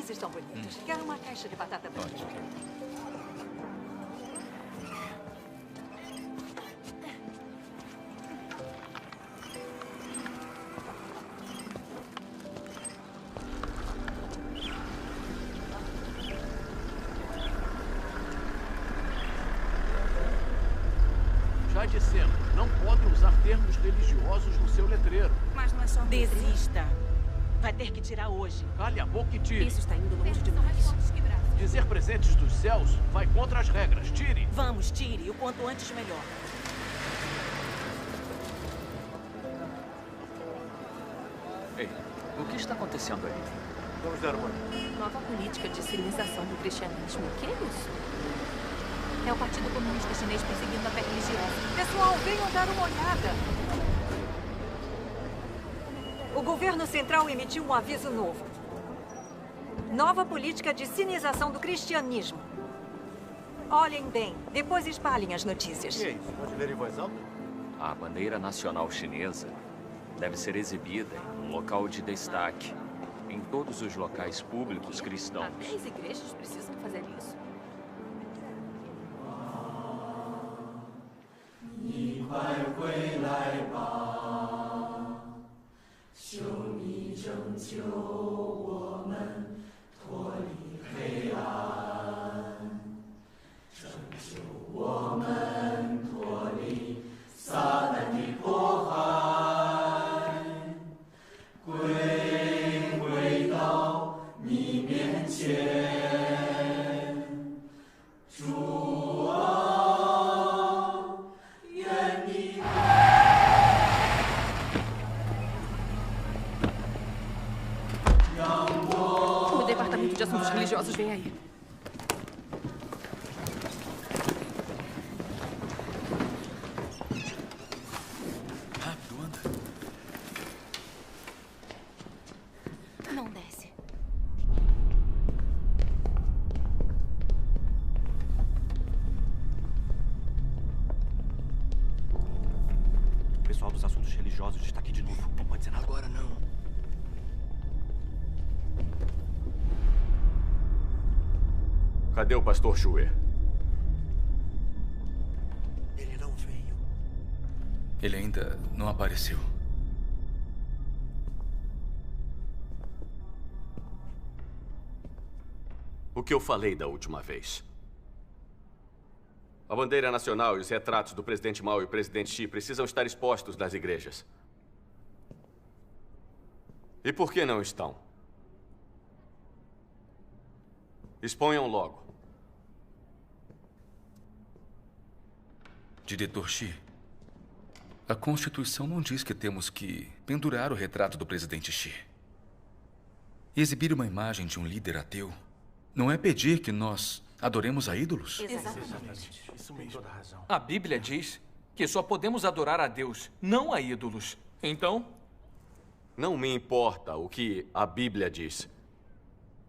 Eles estão bonitos. Quero uma caixa de batata frita. Já dissemos, não podem usar termos religiosos no seu letreiro. Mas não é só... Desista. Vai ter que tirar hoje. Cale a boca e tire. Isso está indo longe demais. Dizer presentes dos céus vai contra as regras. Tire. Vamos, tire. O quanto antes, melhor. Ei, o que está acontecendo ali? Vamos dar uma olhada. Nova política de civilização do cristianismo. O que é isso? É o Partido Comunista Chinês perseguindo a fé religiosa. Pessoal, venham dar uma olhada. O governo central emitiu um aviso novo. Nova política de sinização do cristianismo. Olhem bem, depois espalhem as notícias. O que é isso? Pode ler em voz alta? A bandeira nacional chinesa deve ser exibida em um local de destaque em todos os locais públicos cristãos. Até as igrejas precisam fazer isso. O Departamento de Assuntos Religiosos vem aí. Rápido, anda. Não desce. O pessoal dos assuntos religiosos está aqui de novo. Não pode ser nada. Agora não. Cadê o pastor Xue? Ele não veio. Ele ainda não apareceu. O que eu falei da última vez? A bandeira nacional e os retratos do presidente Mao e o presidente Xi precisam estar expostos nas igrejas. E por que não estão? Exponham logo. Diretor Xi, a Constituição não diz que temos que pendurar o retrato do presidente Xi. Exibir uma imagem de um líder ateu não é pedir que nós adoremos a ídolos? Exatamente. Isso mesmo. Toda razão. A Bíblia diz que só podemos adorar a Deus, não a ídolos. Então, Não me importa o que a Bíblia diz.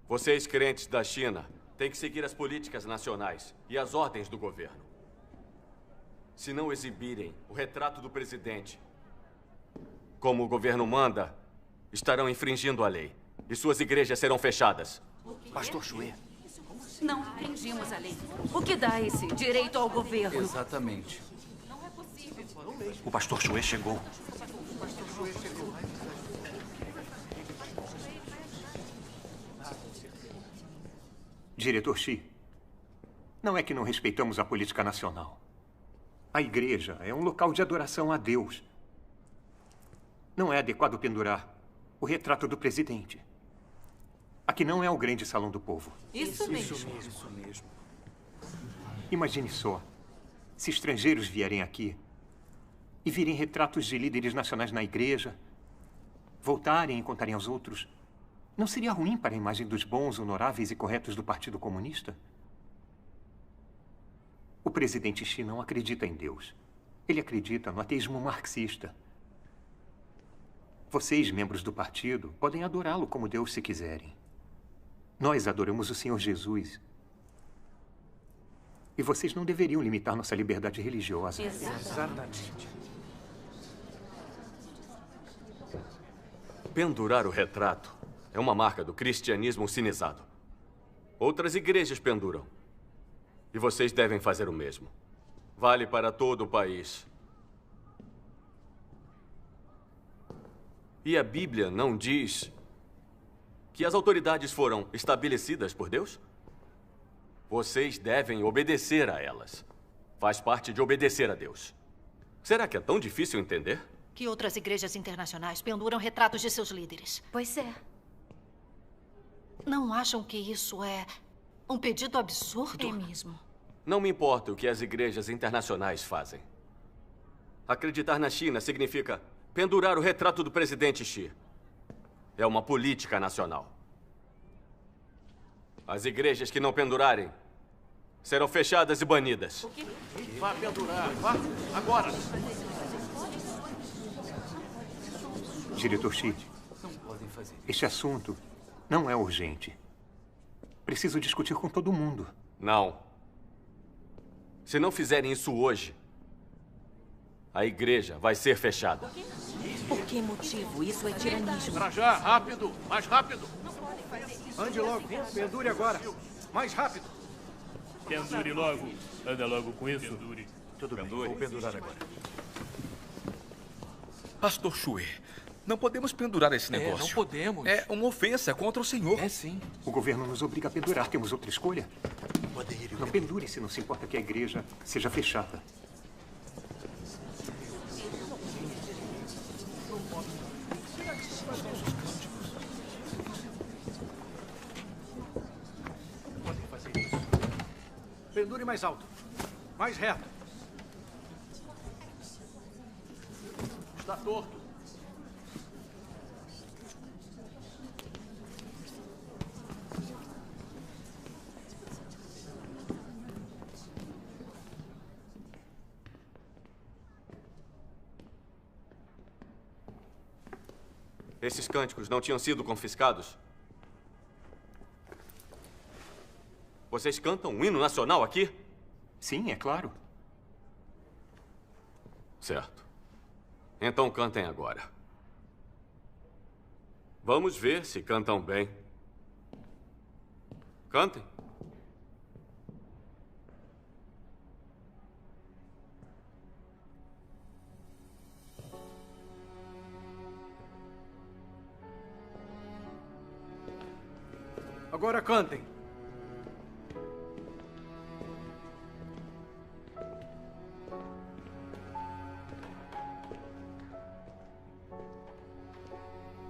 Vocês, crentes da China, têm que seguir as políticas nacionais e as ordens do governo. Se não exibirem o retrato do presidente, como o governo manda, estarão infringindo a lei. E suas igrejas serão fechadas. Pastor Xue. Não infringimos a lei. O que dá esse direito ao governo? exatamente. O pastor Xue chegou. Diretor Xi, não é que não respeitamos a política nacional. A igreja é um local de adoração a Deus. Não é adequado pendurar o retrato do presidente. Aqui não é o grande salão do povo. Isso mesmo. Isso mesmo. Imagine só, se estrangeiros vierem aqui e virem retratos de líderes nacionais na igreja, voltarem e contarem aos outros, não seria ruim para a imagem dos bons, honoráveis e corretos do Partido Comunista? O presidente Xi não acredita em Deus. Ele acredita no ateísmo marxista. Vocês, membros do partido, podem adorá-lo como Deus se quiserem. Nós adoramos o Senhor Jesus. E vocês não deveriam limitar nossa liberdade religiosa. Exatamente. Pendurar o retrato é uma marca do cristianismo cinizado. Outras igrejas penduram. E vocês devem fazer o mesmo. Vale para todo o país. E a Bíblia não diz que as autoridades foram estabelecidas por Deus? Vocês devem obedecer a elas. Faz parte de obedecer a Deus. Será que é tão difícil entender? Que outras igrejas internacionais penduram retratos de seus líderes. Pois é. Não acham que isso é um pedido absurdo? É mesmo. Não me importa o que as igrejas internacionais fazem. Acreditar na China significa pendurar o retrato do presidente Xi. É uma política nacional. As igrejas que não pendurarem serão fechadas e banidas. Vá pendurar, vá, agora. Diretor Xi, este assunto não é urgente. Preciso discutir com todo mundo. Não. Se não fizerem isso hoje, a igreja vai ser fechada. Por que motivo? Isso é tiranismo. Pra já, rápido, mais rápido. Ande logo, pendure agora. Mais rápido. Pendure logo. Anda logo com isso. Pendure. Tudo bem, vou pendurar agora. Pastor Shui, não podemos pendurar esse negócio. Não podemos. É uma ofensa contra o Senhor. É sim. O governo nos obriga a pendurar. Temos outra escolha? Não pendure se não se importa que a igreja seja fechada. Pendure mais alto. Mais reto. Está torto. Esses cânticos não tinham sido confiscados? Vocês cantam um hino nacional aqui? Sim, é claro. Certo. Então cantem agora. Vamos ver se cantam bem. Cantem. Agora cantem.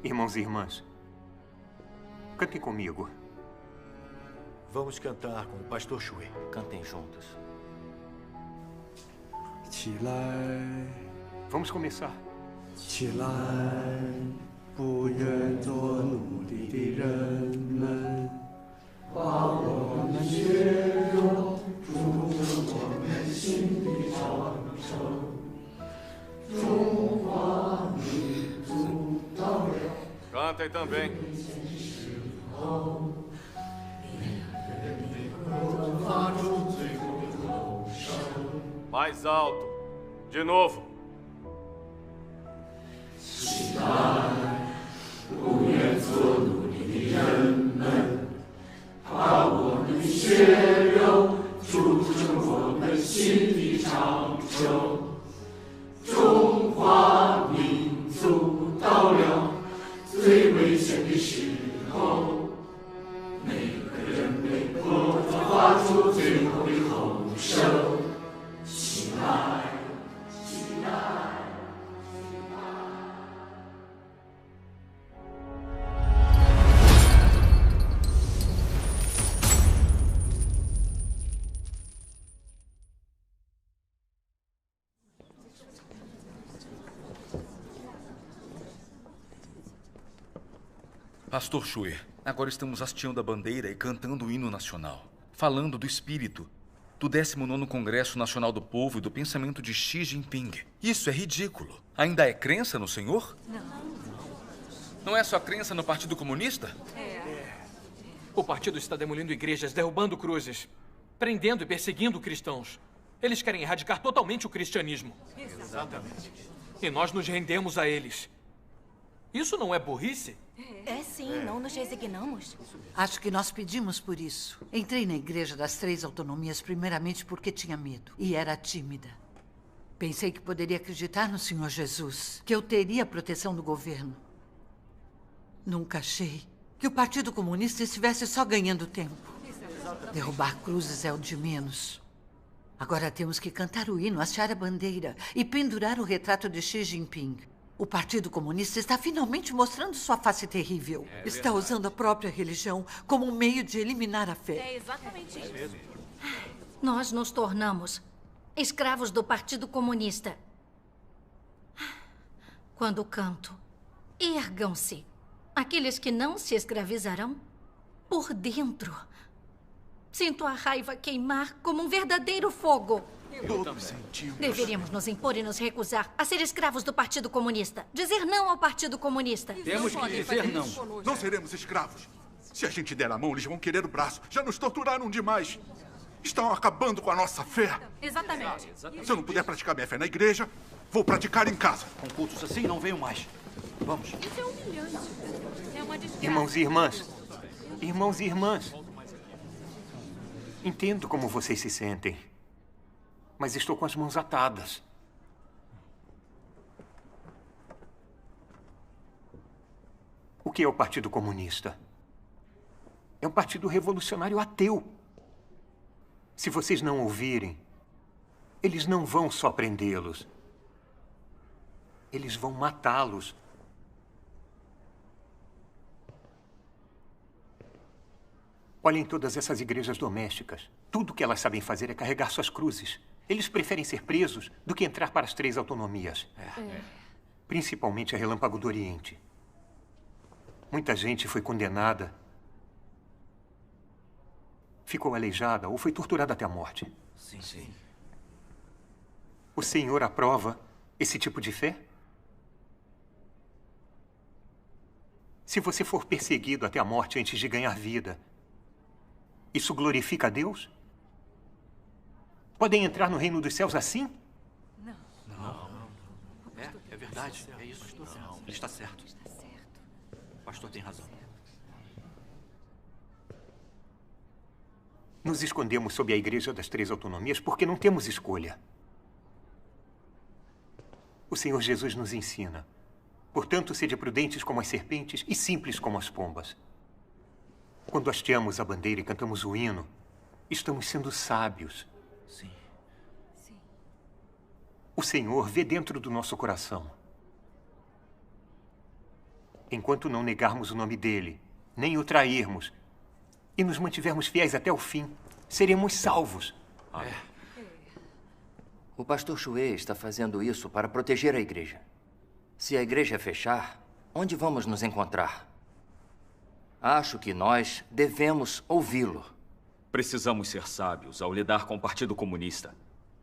Irmãos e irmãs, cantem comigo. Vamos cantar com o Pastor Shui. Cantem juntos. Vamos começar. 起来，不愿做奴隶的人们，把我们血肉筑成我们心的长城。中华民族到了。 Cantem também. Mais alto. De novo. 起来，不愿做奴隶的人们，把我们的血肉筑成我们心的长城。中华民族到了最危险的时候，每个人被迫发出最后的吼声：起来，起来！ Pastor Shui, agora estamos hasteando a bandeira e cantando o hino nacional, falando do espírito, do 19º Congresso Nacional do Povo e do pensamento de Xi Jinping. Isso é ridículo. Ainda é crença no Senhor? Não. Não é só crença no Partido Comunista? O partido está demolindo igrejas, derrubando cruzes, prendendo e perseguindo cristãos. Eles querem erradicar totalmente o cristianismo. Exatamente. E nós nos rendemos a eles. Isso não é burrice? É sim. sim, não nos resignamos. Acho que nós pedimos por isso. Entrei na Igreja das Três Autonomias primeiramente porque tinha medo e era tímida. Pensei que poderia acreditar no Senhor Jesus, que eu teria a proteção do governo. Nunca achei que o Partido Comunista estivesse só ganhando tempo. Derrubar cruzes é o de menos. Agora temos que cantar o hino, hastear a bandeira e pendurar o retrato de Xi Jinping. O Partido Comunista está finalmente mostrando sua face terrível. Está usando a própria religião como um meio de eliminar a fé. É exatamente isso. Nós nos tornamos escravos do Partido Comunista. Quando canto, ergam-se aqueles que não se escravizarão por dentro. Sinto a raiva queimar como um verdadeiro fogo. Todos sentimos. Deveríamos nos impor e nos recusar a ser escravos do Partido Comunista. Dizer não ao Partido Comunista. Temos que dizer não. Não seremos escravos. Se a gente der a mão, eles vão querer o braço. Já nos torturaram demais. Estão acabando com a nossa fé. Exatamente. Se eu não puder praticar minha fé na igreja, vou praticar em casa. Com cultos assim, não venho mais. Vamos. Isso é humilhante. É uma desgraça. Irmãos e irmãs. Irmãos e irmãs. Entendo como vocês se sentem. Mas estou com as mãos atadas. O que é o Partido Comunista? É um partido revolucionário ateu. Se vocês não ouvirem, eles não vão só prendê-los. Eles vão matá-los. Olhem todas essas igrejas domésticas. Tudo que elas sabem fazer é carregar suas cruzes. Eles preferem ser presos do que entrar para as três autonomias. Principalmente a Relâmpago do Oriente. Muita gente foi condenada, ficou aleijada ou foi torturada até a morte. Sim. O Senhor aprova esse tipo de fé? Se você for perseguido até a morte antes de ganhar vida, isso glorifica a Deus? Podem entrar no reino dos céus assim? Não. É verdade. É isso. Não, ele está certo. O pastor tem razão. Nos escondemos sob a Igreja das Três Autonomias porque não temos escolha. O Senhor Jesus nos ensina. Portanto, sede prudentes como as serpentes e simples como as pombas. Quando hasteamos a bandeira e cantamos o hino, estamos sendo sábios. Sim. O Senhor vê dentro do nosso coração. Enquanto não negarmos o nome dele, nem o trairmos, e nos mantivermos fiéis até o fim, seremos salvos. O pastor Chue está fazendo isso para proteger a igreja. Se a igreja fechar, onde vamos nos encontrar? Acho que nós devemos ouvi-lo. Precisamos ser sábios ao lidar com o Partido Comunista.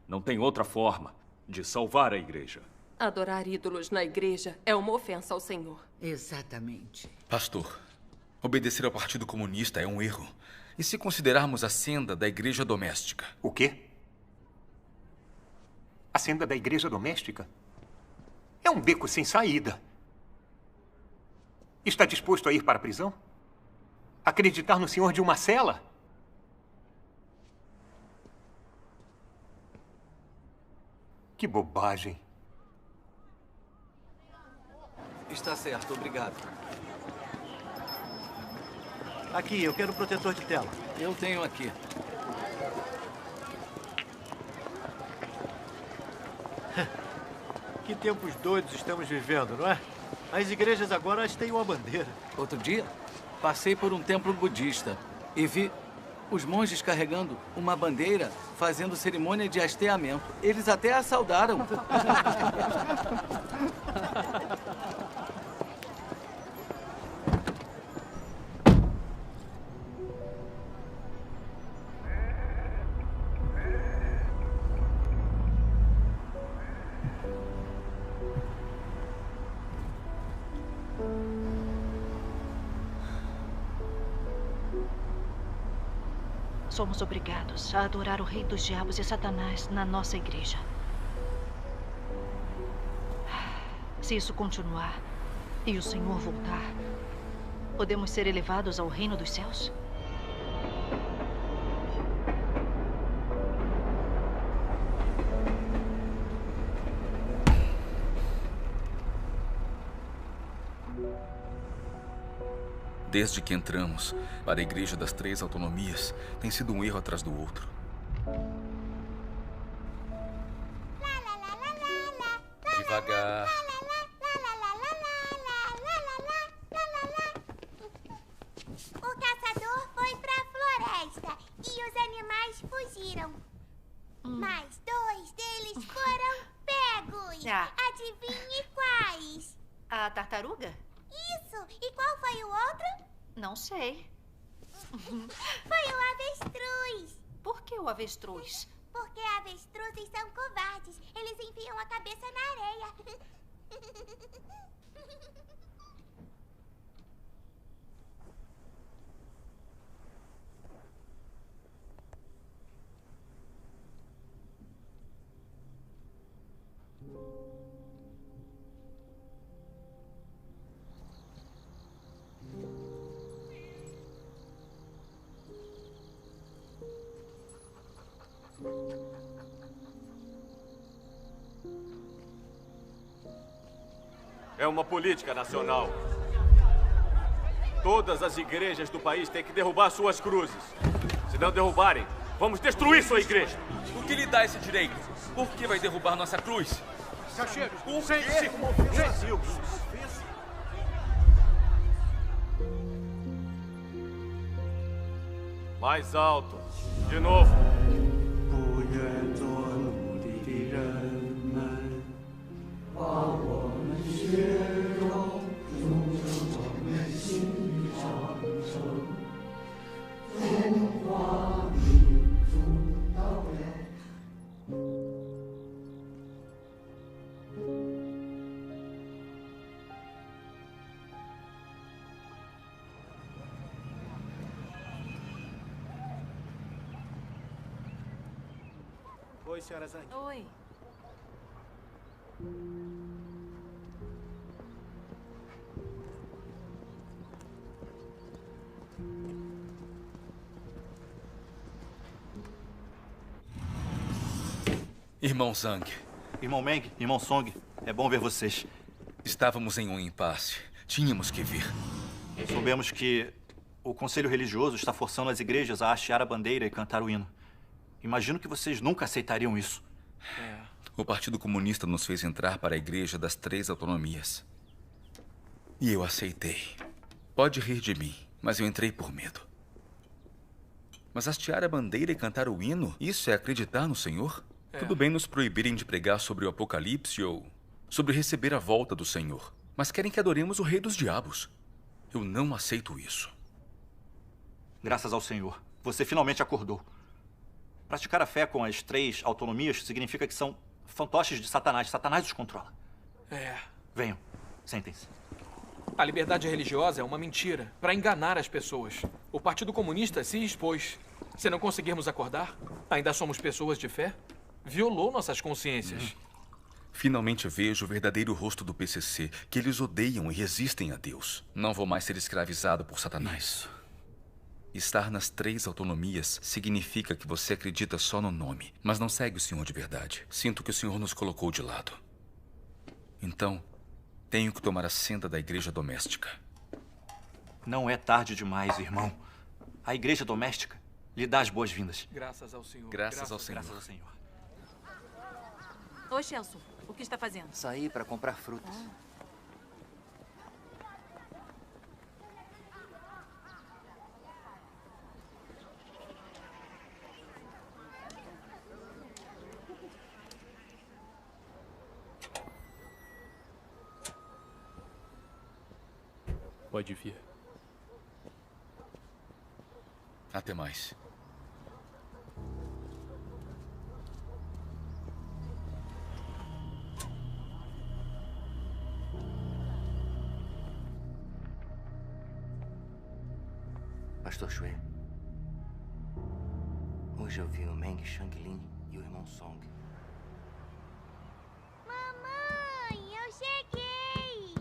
Não tem outra forma de salvar a igreja. Adorar ídolos na igreja é uma ofensa ao Senhor. Exatamente. Pastor, obedecer ao Partido Comunista é um erro. E se considerarmos a senda da igreja doméstica? O quê? A senda da igreja doméstica? É um beco sem saída. Está disposto a ir para a prisão? Acreditar no senhor de uma cela? Que bobagem. Está certo, obrigado. Aqui, eu quero protetor de tela. Eu tenho aqui. Que tempos doidos estamos vivendo, não é? As igrejas agora têm uma bandeira. Outro dia, passei por um templo budista e vi os monges carregando uma bandeira, fazendo cerimônia de hasteamento. Eles até a saudaram. Somos obrigados a adorar o rei dos diabos e Satanás na nossa igreja. Se isso continuar e o Senhor voltar, podemos ser elevados ao reino dos céus? Desde que entramos para a Igreja das Três Autonomias, tem sido um erro atrás do outro. Devagar. O caçador foi pra floresta e os animais fugiram. Mas 2 deles foram pegos. Adivinhe quais? A tartaruga? Isso! E qual foi o outro? Não sei. Foi o avestruz. Por que o avestruz? Porque avestruzes são covardes. Eles enfiam a cabeça na areia. É uma política nacional. Todas as igrejas do país têm que derrubar suas cruzes. Se não derrubarem, vamos destruir sua igreja. O que lhe dá esse direito? Por que vai derrubar nossa cruz? Cacheiro, Por sem quê? circunlocução. Mais alto. De novo. 不愿做奴隶的人们，把我们血肉筑成我们心里长城，中华民族到了。 Oi, senhora Zang. Oi. Irmão Zhang. Irmão Meng, irmão Song, é bom ver vocês. Estávamos em um impasse. Tínhamos que vir. Soubemos que o Conselho Religioso está forçando as igrejas a hastear a bandeira e cantar o hino. Imagino que vocês nunca aceitariam isso. O Partido Comunista nos fez entrar para a Igreja das Três Autonomias. E eu aceitei. Pode rir de mim, mas eu entrei por medo. Mas hastear a bandeira e cantar o hino, isso é acreditar no Senhor? Tudo bem nos proibirem de pregar sobre o Apocalipse ou sobre receber a volta do Senhor. Mas querem que adoremos o Rei dos Diabos. Eu não aceito isso. Graças ao Senhor, você finalmente acordou. Praticar a fé com as três autonomias significa que são fantoches de Satanás. Satanás os controla. Venham, sentem-se. A liberdade religiosa é uma mentira para enganar as pessoas. O Partido Comunista se expôs. Se não conseguirmos acordar, ainda somos pessoas de fé? Violou nossas consciências. Finalmente vejo o verdadeiro rosto do PCC, que eles odeiam e resistem a Deus. Não vou mais ser escravizado por Satanás. Estar nas três autonomias significa que você acredita só no nome, mas não segue o Senhor de verdade. Sinto que o Senhor nos colocou de lado. Então, tenho que tomar a senda da igreja doméstica. Não é tarde demais, irmão. A igreja doméstica lhe dá as boas-vindas. Graças ao Senhor. Graças ao Senhor. Graças ao Senhor. Oi, Chelsea. O que está fazendo? Saí para comprar frutas. Pode vir. Até mais. Pastor Shui, hoje eu vi o Meng Shanglin e o irmão Song. Mamãe, eu cheguei!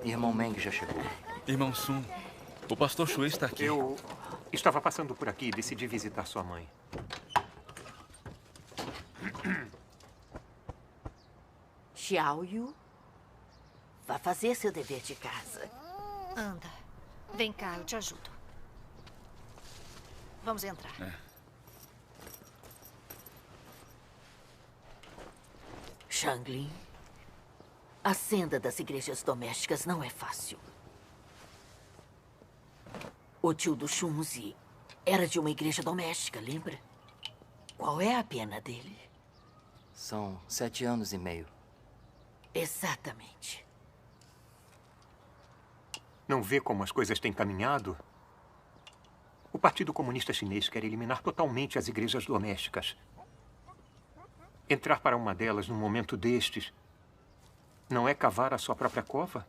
Irmão Meng já chegou. Irmão Sun, o pastor Shui está aqui. Eu estava passando por aqui e decidi visitar sua mãe. Xiaoyu, vá fazer seu dever de casa. Anda. Vem cá, eu te ajudo. Vamos entrar. Shanglin, a senda das igrejas domésticas não é fácil. O tio do Shunzi era de uma igreja doméstica, lembra? Qual é a pena dele? São 7 anos e meio. Exatamente. Não vê como as coisas têm caminhado? O Partido Comunista Chinês quer eliminar totalmente as igrejas domésticas. Entrar para uma delas num momento destes não é cavar a sua própria cova?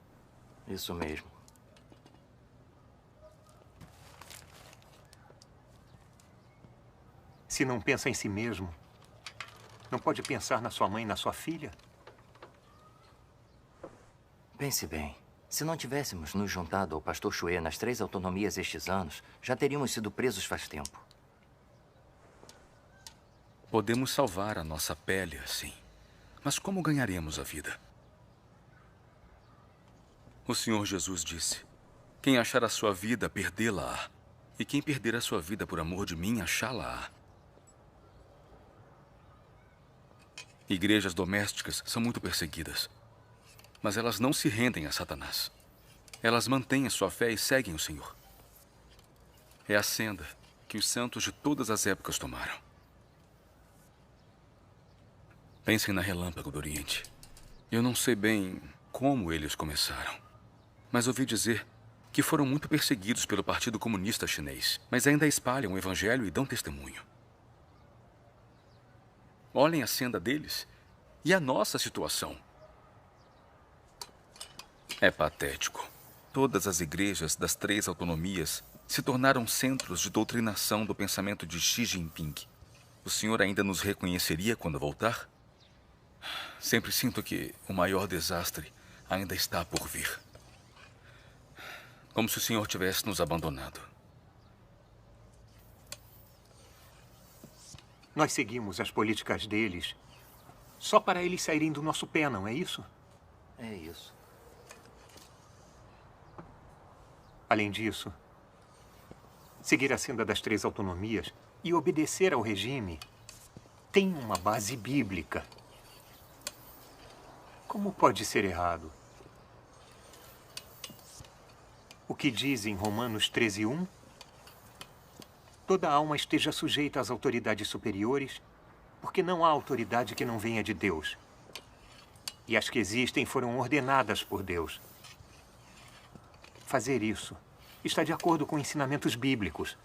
Isso mesmo. Se não pensa em si mesmo, não pode pensar na sua mãe e na sua filha? Pense bem. Se não tivéssemos nos juntado ao pastor Shui nas 3 autonomias estes anos, já teríamos sido presos faz tempo. Podemos salvar a nossa pele assim. Mas como ganharemos a vida? O Senhor Jesus disse: quem achar a sua vida, perdê-la-á. E quem perder a sua vida por amor de mim, achá-la-á. Igrejas domésticas são muito perseguidas. Mas elas não se rendem a Satanás. Elas mantêm a sua fé e seguem o Senhor. É a senda que os santos de todas as épocas tomaram. Pensem na Relâmpago do Oriente. Eu não sei bem como eles começaram, mas ouvi dizer que foram muito perseguidos pelo Partido Comunista Chinês, mas ainda espalham o Evangelho e dão testemunho. Olhem a senda deles e a nossa situação. É patético. Todas as igrejas das 3 autonomias se tornaram centros de doutrinação do pensamento de Xi Jinping. O senhor ainda nos reconheceria quando voltar? Sempre sinto que o maior desastre ainda está por vir. Como se o senhor tivesse nos abandonado. Nós seguimos as políticas deles só para eles saírem do nosso pé, não é isso? É isso. Além disso, seguir a senda das 3 autonomias e obedecer ao regime tem uma base bíblica. Como pode ser errado? O que diz em Romanos 13:1? Toda alma esteja sujeita às autoridades superiores, porque não há autoridade que não venha de Deus. E as que existem foram ordenadas por Deus. Fazer isso está de acordo com ensinamentos bíblicos.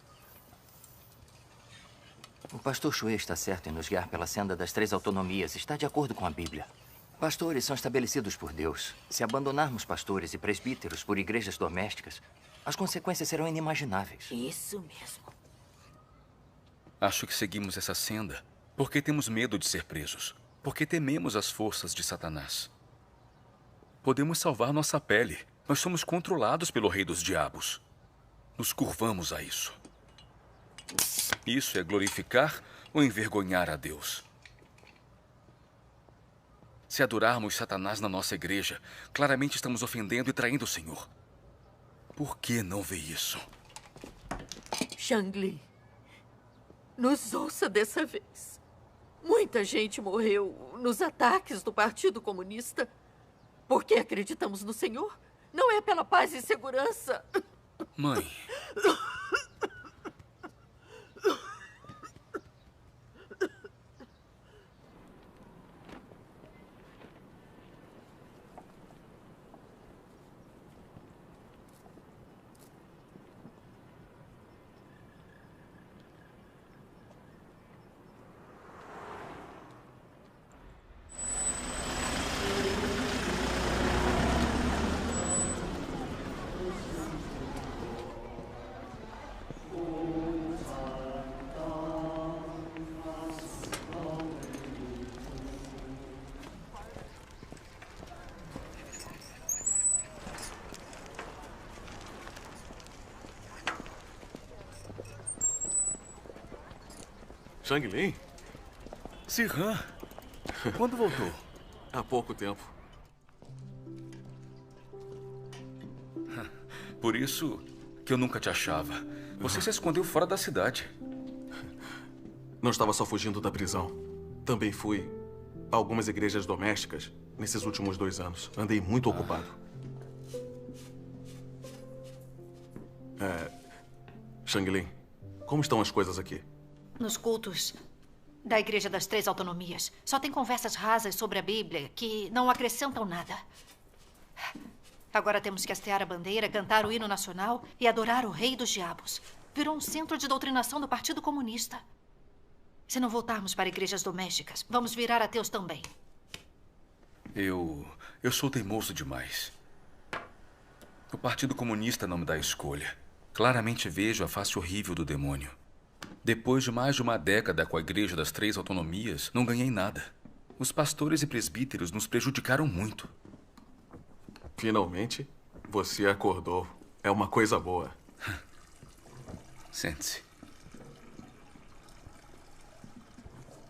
O pastor Shui está certo em nos guiar pela senda das 3 autonomias. Está de acordo com a Bíblia. Pastores são estabelecidos por Deus. Se abandonarmos pastores e presbíteros por igrejas domésticas, as consequências serão inimagináveis. Isso mesmo. Acho que seguimos essa senda porque temos medo de ser presos. Porque tememos as forças de Satanás. Podemos salvar nossa pele. Nós somos controlados pelo rei dos diabos. Nos curvamos a isso. Isso é glorificar ou envergonhar a Deus? Se adorarmos Satanás na nossa igreja, claramente estamos ofendendo e traindo o Senhor. Por que não vê isso? Shanglin, nos ouça dessa vez. Muita gente morreu nos ataques do Partido Comunista porque acreditamos no Senhor. Não é pela paz e segurança. Mãe. Shang Lin? Sirhan, quando voltou? Há pouco tempo. Por isso que eu nunca te achava. Você se escondeu fora da cidade. Não estava só fugindo da prisão. Também fui a algumas igrejas domésticas nesses últimos 2 anos. Andei muito ocupado. Shang Lin, como estão as coisas aqui? Nos cultos da Igreja das Três Autonomias, só tem conversas rasas sobre a Bíblia que não acrescentam nada. Agora temos que hastear a bandeira, cantar o hino nacional e adorar o rei dos diabos. Virou um centro de doutrinação do Partido Comunista. Se não voltarmos para igrejas domésticas, vamos virar ateus também. Eu sou teimoso demais. O Partido Comunista não me dá escolha. Claramente vejo a face horrível do demônio. Depois de mais de uma década com a Igreja das Três Autonomias, não ganhei nada. Os pastores e presbíteros nos prejudicaram muito. Finalmente, você acordou. É uma coisa boa. Sente-se.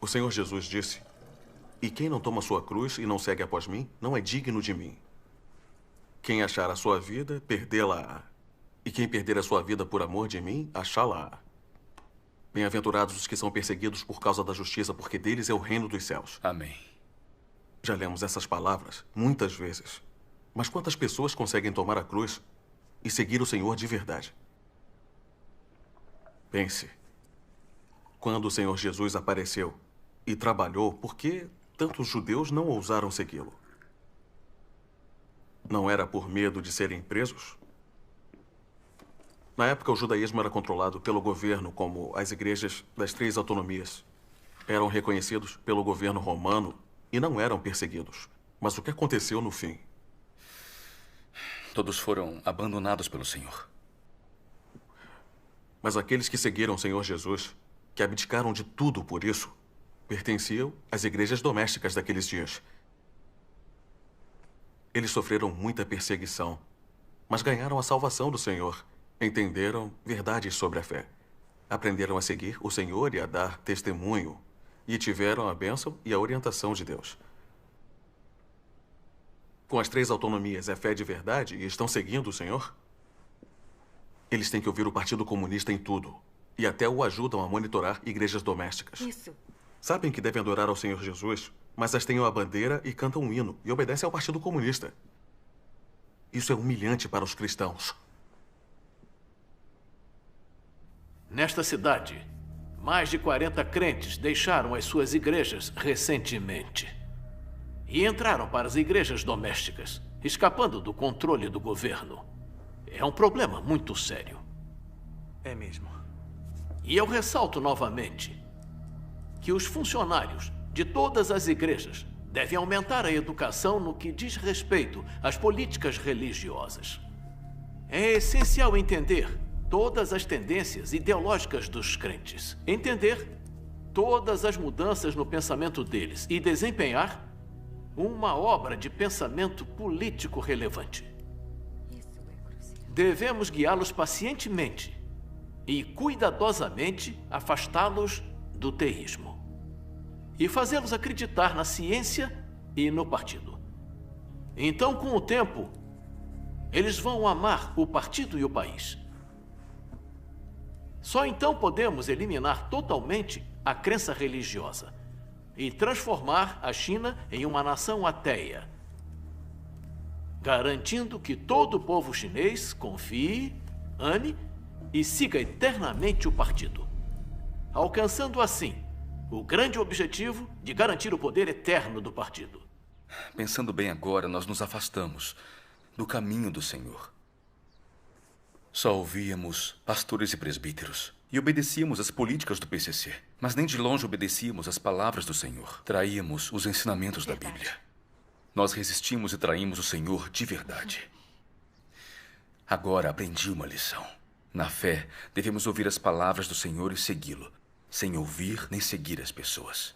O Senhor Jesus disse: "E quem não toma sua cruz e não segue após mim, não é digno de mim. Quem achar a sua vida, perdê-la-á. E quem perder a sua vida por amor de mim, achá-la-á. Bem-aventurados os que são perseguidos por causa da justiça, porque deles é o reino dos céus." Amém. Já lemos essas palavras muitas vezes. Mas quantas pessoas conseguem tomar a cruz e seguir o Senhor de verdade? Pense. Quando o Senhor Jesus apareceu e trabalhou, por que tantos judeus não ousaram segui-lo? Não era por medo de serem presos? Na época, o judaísmo era controlado pelo governo, como as igrejas das Três Autonomias. Eram reconhecidos pelo governo romano e não eram perseguidos. Mas o que aconteceu no fim? Todos foram abandonados pelo Senhor. Mas aqueles que seguiram o Senhor Jesus, que abdicaram de tudo por isso, pertenciam às igrejas domésticas daqueles dias. Eles sofreram muita perseguição, mas ganharam a salvação do Senhor. Entenderam verdades sobre a fé. Aprenderam a seguir o Senhor e a dar testemunho. E tiveram a bênção e a orientação de Deus. Com as Três Autonomias é fé de verdade e estão seguindo o Senhor? Eles têm que ouvir o Partido Comunista em tudo. E até o ajudam a monitorar igrejas domésticas. Isso. Sabem que devem adorar ao Senhor Jesus, mas hasteiam a bandeira e cantam um hino e obedecem ao Partido Comunista. Isso é humilhante para os cristãos. Nesta cidade, mais de 40 crentes deixaram as suas igrejas recentemente e entraram para as igrejas domésticas, escapando do controle do governo. É um problema muito sério. É mesmo. E eu ressalto novamente que os funcionários de todas as igrejas devem aumentar a educação no que diz respeito às políticas religiosas. É essencial entender todas as tendências ideológicas dos crentes, entender todas as mudanças no pensamento deles e desempenhar uma obra de pensamento político relevante. Devemos guiá-los pacientemente e cuidadosamente afastá-los do teísmo e fazê-los acreditar na ciência e no partido. Então, com o tempo, eles vão amar o partido e o país. Só então podemos eliminar totalmente a crença religiosa e transformar a China em uma nação ateia, garantindo que todo o povo chinês confie, ame e siga eternamente o partido, alcançando assim o grande objetivo de garantir o poder eterno do partido. Pensando bem agora, nós nos afastamos do caminho do Senhor. Só ouvíamos pastores e presbíteros e obedecíamos às políticas do PCC, mas nem de longe obedecíamos às palavras do Senhor. Traíamos os ensinamentos da Bíblia. Nós resistimos e traímos o Senhor de verdade. Agora aprendi uma lição. Na fé, devemos ouvir as palavras do Senhor e segui-lo, sem ouvir nem seguir as pessoas.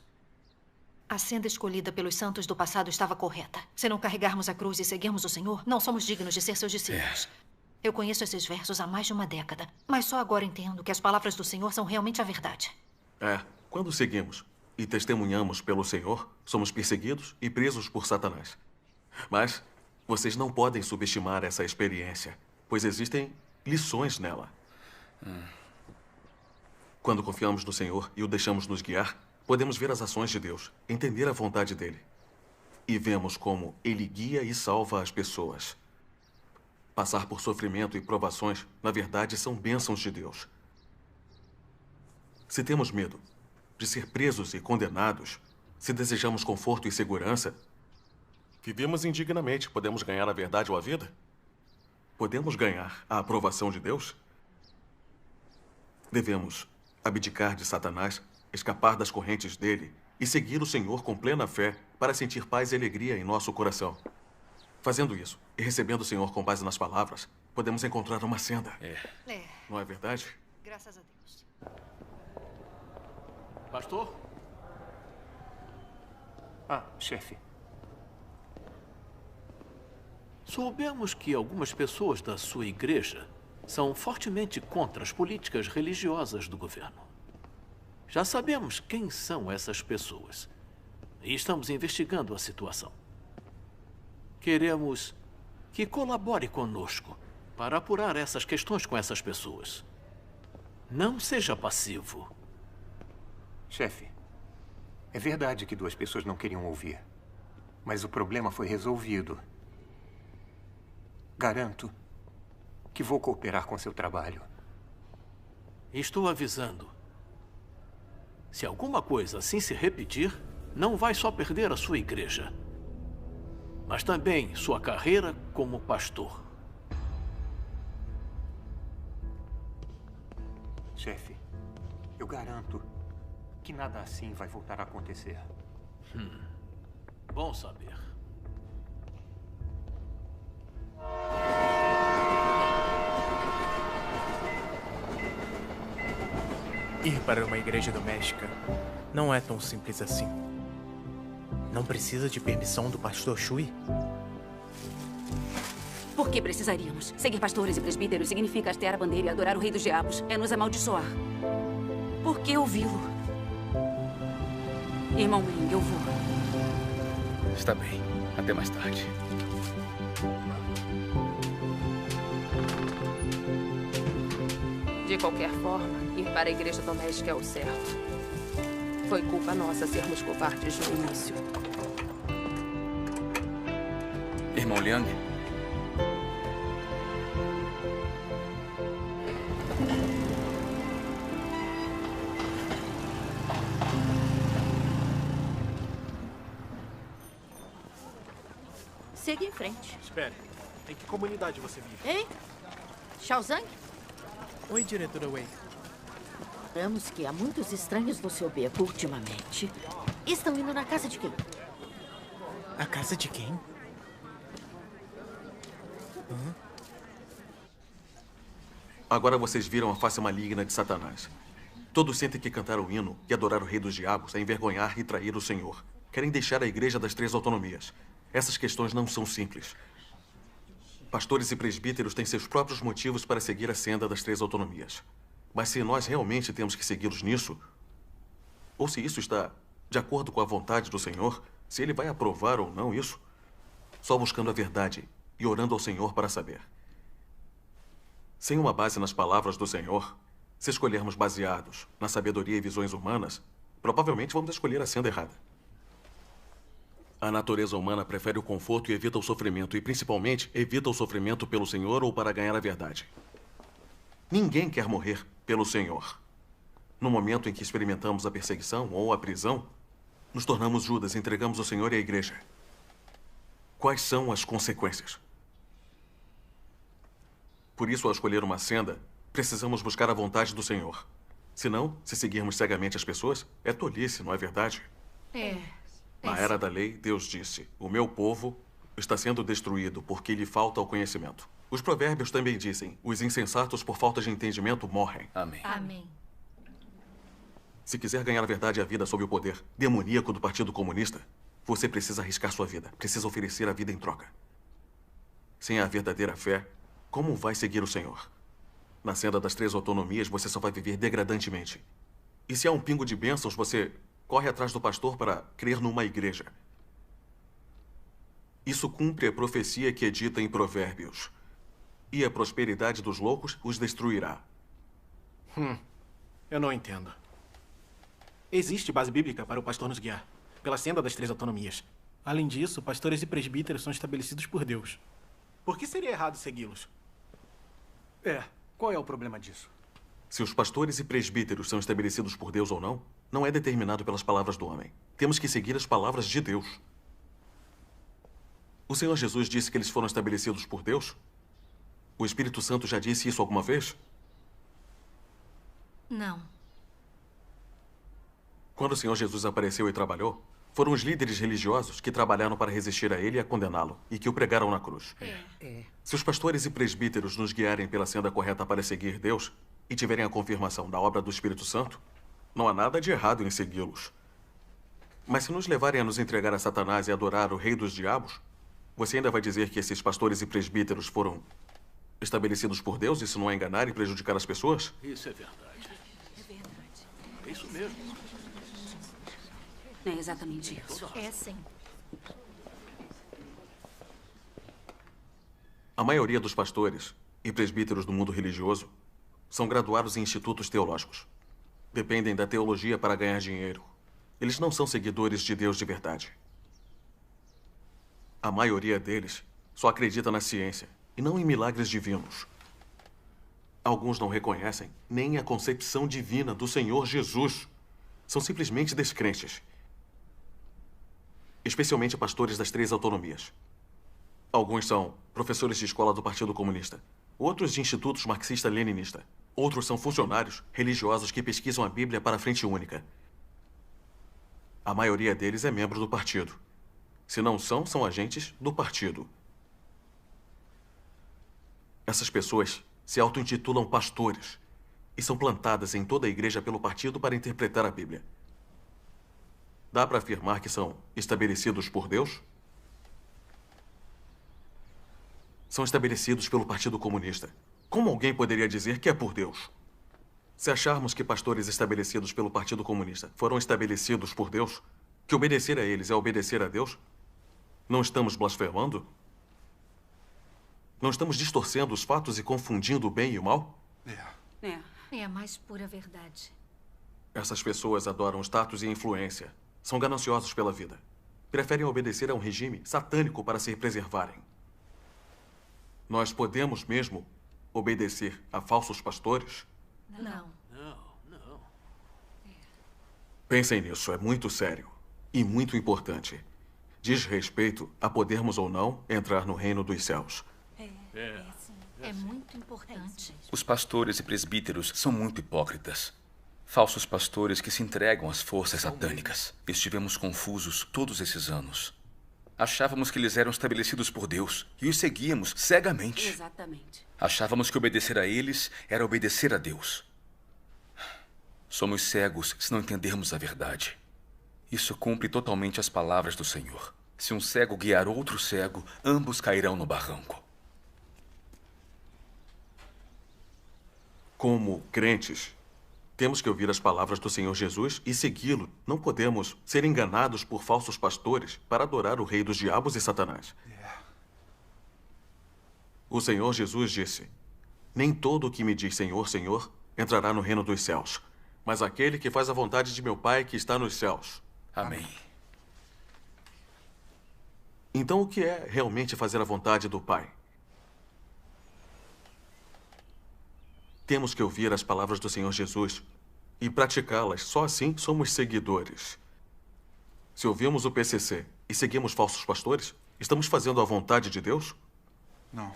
A senda escolhida pelos santos do passado estava correta. Se não carregarmos a cruz e seguirmos o Senhor, não somos dignos de ser seus discípulos. Eu conheço esses versos há mais de uma década, mas só agora entendo que as palavras do Senhor são realmente a verdade. Quando seguimos e testemunhamos pelo Senhor, somos perseguidos e presos por Satanás. Mas vocês não podem subestimar essa experiência, pois existem lições nela. Quando confiamos no Senhor e o deixamos nos guiar, podemos ver as ações de Deus, entender a vontade dele. E vemos como ele guia e salva as pessoas. Passar por sofrimento e provações, na verdade, são bênçãos de Deus. Se temos medo de ser presos e condenados, se desejamos conforto e segurança, vivemos indignamente. Podemos ganhar a verdade ou a vida? Podemos ganhar a aprovação de Deus? Devemos abdicar de Satanás, escapar das correntes dele e seguir o Senhor com plena fé para sentir paz e alegria em nosso coração. Fazendo isso e recebendo o Senhor com base nas palavras, podemos encontrar uma senda. Não é verdade? Graças a Deus. Pastor? Chefe. Soubemos que algumas pessoas da sua igreja são fortemente contra as políticas religiosas do governo. Já sabemos quem são essas pessoas e estamos investigando a situação. Queremos que colabore conosco para apurar essas questões com essas pessoas. Não seja passivo. Chefe, é verdade que 2 pessoas não queriam ouvir, mas o problema foi resolvido. Garanto que vou cooperar com seu trabalho. Estou avisando. Se alguma coisa assim se repetir, não vai só perder a sua igreja, mas também sua carreira como pastor. Chefe, eu garanto que nada assim vai voltar a acontecer. Bom saber. Ir para uma igreja doméstica não é tão simples assim. Não precisa de permissão do pastor Shui? Por que precisaríamos? Seguir pastores e presbíteros significa hastear a bandeira e adorar o rei dos diabos. É nos amaldiçoar. Por que ouvi-lo? Irmão Ming, eu vou. Está bem. Até mais tarde. De qualquer forma, ir para a igreja doméstica é o certo. Foi culpa nossa sermos covardes no início. Irmão Liang? Siga em frente. Espere. Em que comunidade você vive? Hein? Shaozang? Oi, diretora Wei. Notamos que há muitos estranhos no seu beco ultimamente. Estão indo na casa de quem? A casa de quem? Agora vocês viram a face maligna de Satanás. Todos sentem que cantar o hino e adorar o rei dos diabos é envergonhar e trair o Senhor. Querem deixar a igreja das 3 autonomias. Essas questões não são simples. Pastores e presbíteros têm seus próprios motivos para seguir a senda das 3 autonomias. Mas se nós realmente temos que segui-los nisso, ou se isso está de acordo com a vontade do Senhor, se Ele vai aprovar ou não isso, só buscando a verdade e orando ao Senhor para saber. Sem uma base nas palavras do Senhor, se escolhermos baseados na sabedoria e visões humanas, provavelmente vamos escolher a senda errada. A natureza humana prefere o conforto e evita o sofrimento, e principalmente evita o sofrimento pelo Senhor ou para ganhar a verdade. Ninguém quer morrer pelo Senhor. No momento em que experimentamos a perseguição ou a prisão, nos tornamos Judas e entregamos o Senhor e a igreja. Quais são as consequências? Por isso, ao escolher uma senda, precisamos buscar a vontade do Senhor. Senão, se seguirmos cegamente as pessoas, é tolice, não é verdade? Na era da lei, Deus disse: o meu povo está sendo destruído porque lhe falta o conhecimento. Os provérbios também dizem: os insensatos por falta de entendimento morrem. Amém. Amém. Se quiser ganhar a verdade e a vida sob o poder demoníaco do Partido Comunista, você precisa arriscar sua vida, precisa oferecer a vida em troca. Sem a verdadeira fé, como vai seguir o Senhor? Na senda das 3 autonomias, você só vai viver degradantemente. E se há um pingo de bênçãos, você corre atrás do pastor para crer numa igreja. Isso cumpre a profecia que é dita em Provérbios. E a prosperidade dos loucos os destruirá. Eu não entendo. Existe base bíblica para o pastor nos guiar, pela senda das 3 autonomias. Além disso, pastores e presbíteros são estabelecidos por Deus. Por que seria errado segui-los? Qual é o problema disso? Se os pastores e presbíteros são estabelecidos por Deus ou não, não é determinado pelas palavras do homem. Temos que seguir as palavras de Deus. O Senhor Jesus disse que eles foram estabelecidos por Deus? O Espírito Santo já disse isso alguma vez? Não. Quando o Senhor Jesus apareceu e trabalhou, foram os líderes religiosos que trabalharam para resistir a ele e a condená-lo, e que o pregaram na cruz. Se os pastores e presbíteros nos guiarem pela senda correta para seguir Deus e tiverem a confirmação da obra do Espírito Santo, não há nada de errado em segui-los. Mas se nos levarem a nos entregar a Satanás e adorar o rei dos diabos, você ainda vai dizer que esses pastores e presbíteros foram estabelecidos por Deus? Isso não é enganar e prejudicar as pessoas? Isso é verdade. É isso mesmo. É exatamente isso. É sim. A maioria dos pastores e presbíteros do mundo religioso são graduados em institutos teológicos. Dependem da teologia para ganhar dinheiro. Eles não são seguidores de Deus de verdade. A maioria deles só acredita na ciência e não em milagres divinos. Alguns não reconhecem nem a concepção divina do Senhor Jesus. São simplesmente descrentes. Especialmente pastores das 3 autonomias. Alguns são professores de escola do Partido Comunista, outros de institutos marxista-leninista. Outros são funcionários religiosos que pesquisam a Bíblia para a Frente Única. A maioria deles é membro do partido. Se não são, são agentes do partido. Essas pessoas se auto-intitulam pastores e são plantadas em toda a igreja pelo partido para interpretar a Bíblia. Dá para afirmar que são estabelecidos por Deus? São estabelecidos pelo Partido Comunista. Como alguém poderia dizer que é por Deus? Se acharmos que pastores estabelecidos pelo Partido Comunista foram estabelecidos por Deus, que obedecer a eles é obedecer a Deus, não estamos blasfemando? Não estamos distorcendo os fatos e confundindo o bem e o mal? É a mais pura verdade. Essas pessoas adoram status e influência. São gananciosos pela vida. Preferem obedecer a um regime satânico para se preservarem. Nós podemos mesmo obedecer a falsos pastores? Não. Pensem nisso, é muito sério e muito importante. Diz respeito a podermos ou não entrar no reino dos céus. É muito importante. Os pastores e presbíteros são muito hipócritas. Falsos pastores que se entregam às forças satânicas. Estivemos confusos todos esses anos. Achávamos que eles eram estabelecidos por Deus e os seguíamos cegamente. Exatamente. Achávamos que obedecer a eles era obedecer a Deus. Somos cegos se não entendermos a verdade. Isso cumpre totalmente as palavras do Senhor. Se um cego guiar outro cego, ambos cairão no barranco. Como crentes, temos que ouvir as palavras do Senhor Jesus e segui-lo. Não podemos ser enganados por falsos pastores para adorar o rei dos diabos e Satanás. O Senhor Jesus disse: nem todo o que me diz Senhor, Senhor, entrará no reino dos céus, mas aquele que faz a vontade de meu Pai que está nos céus. Amém. Então, o que é realmente fazer a vontade do Pai? Temos que ouvir as palavras do Senhor Jesus e praticá-las. Só assim somos seguidores. Se ouvimos o PCC e seguimos falsos pastores, estamos fazendo a vontade de Deus? Não.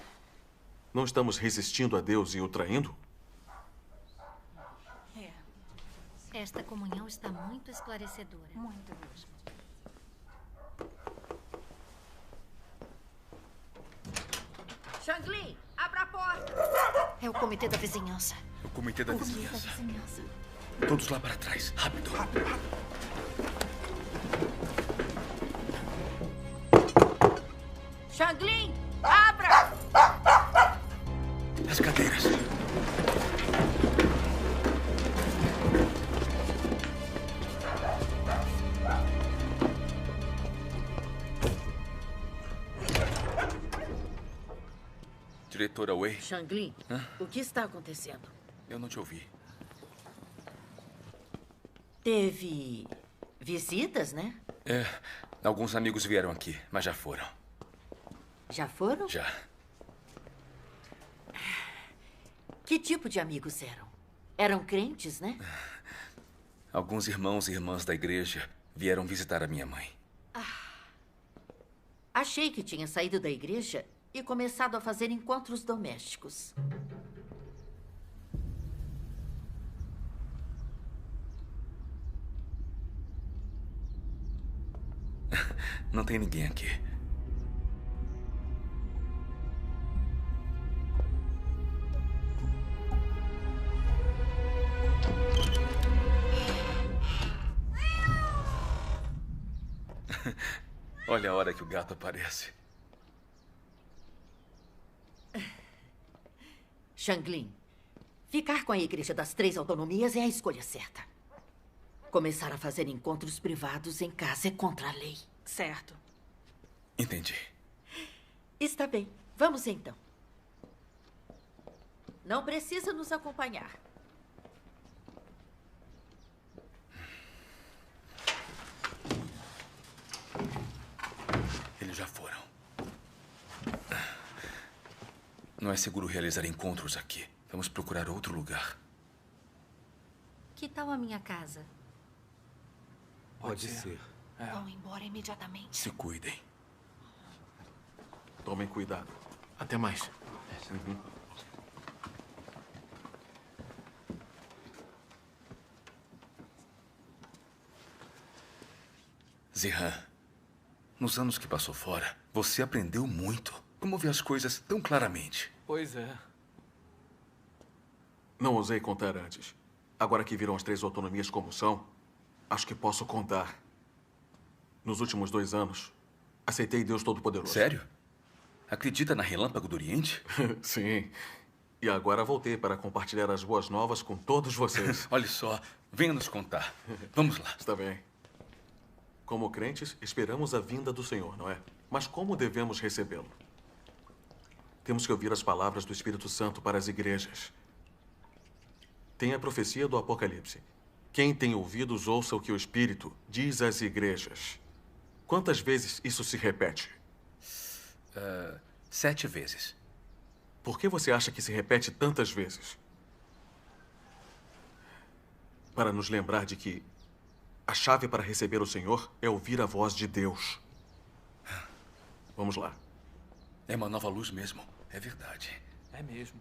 Não estamos resistindo a Deus e o traindo? Esta comunhão está muito esclarecedora. Muito mesmo. Xangli, abra a porta! É o comitê da vizinhança. O comitê da vizinhança. Todos lá para trás. Rápido. Xangli, abra! As cadeiras. Diretora Wei? Shanglin, o que está acontecendo? Eu não te ouvi. Teve visitas, né? É, alguns amigos vieram aqui, mas já foram. Já foram? Já. Que tipo de amigos eram? Eram crentes, né? Alguns irmãos e irmãs da igreja vieram visitar a minha mãe. Achei que tinha saído da igreja e começado a fazer encontros domésticos. Não tem ninguém aqui. Olha a hora que o gato aparece. Shanglin, ficar com a Igreja das Três Autonomias é a escolha certa. Começar a fazer encontros privados em casa é contra a lei. Certo. Entendi. Está bem. Vamos então. Não precisa nos acompanhar. Eles já foram. Não é seguro realizar encontros aqui. Vamos procurar outro lugar. Que tal a minha casa? Pode ser. Vão embora imediatamente. Se cuidem. Tomem cuidado. Até mais. Zihan, nos anos que passou fora, você aprendeu muito. Como vê as coisas tão claramente. Pois é. Não ousei contar antes. Agora que viram as três autonomias como são, acho que posso contar. Nos últimos 2 anos, aceitei Deus Todo-Poderoso. Sério? Acredita na Relâmpago do Oriente? Sim. E agora voltei para compartilhar as boas novas com todos vocês. Olha só, venha nos contar. Vamos lá. Está bem. Como crentes, esperamos a vinda do Senhor, não é? Mas como devemos recebê-lo? Temos que ouvir as palavras do Espírito Santo para as igrejas. Tem a profecia do Apocalipse. Quem tem ouvidos, ouça o que o Espírito diz às igrejas. Quantas vezes isso se repete? 7 vezes. Por que você acha que se repete tantas vezes? Para nos lembrar de que a chave para receber o Senhor é ouvir a voz de Deus. Vamos lá. É uma nova luz mesmo. É verdade. É mesmo.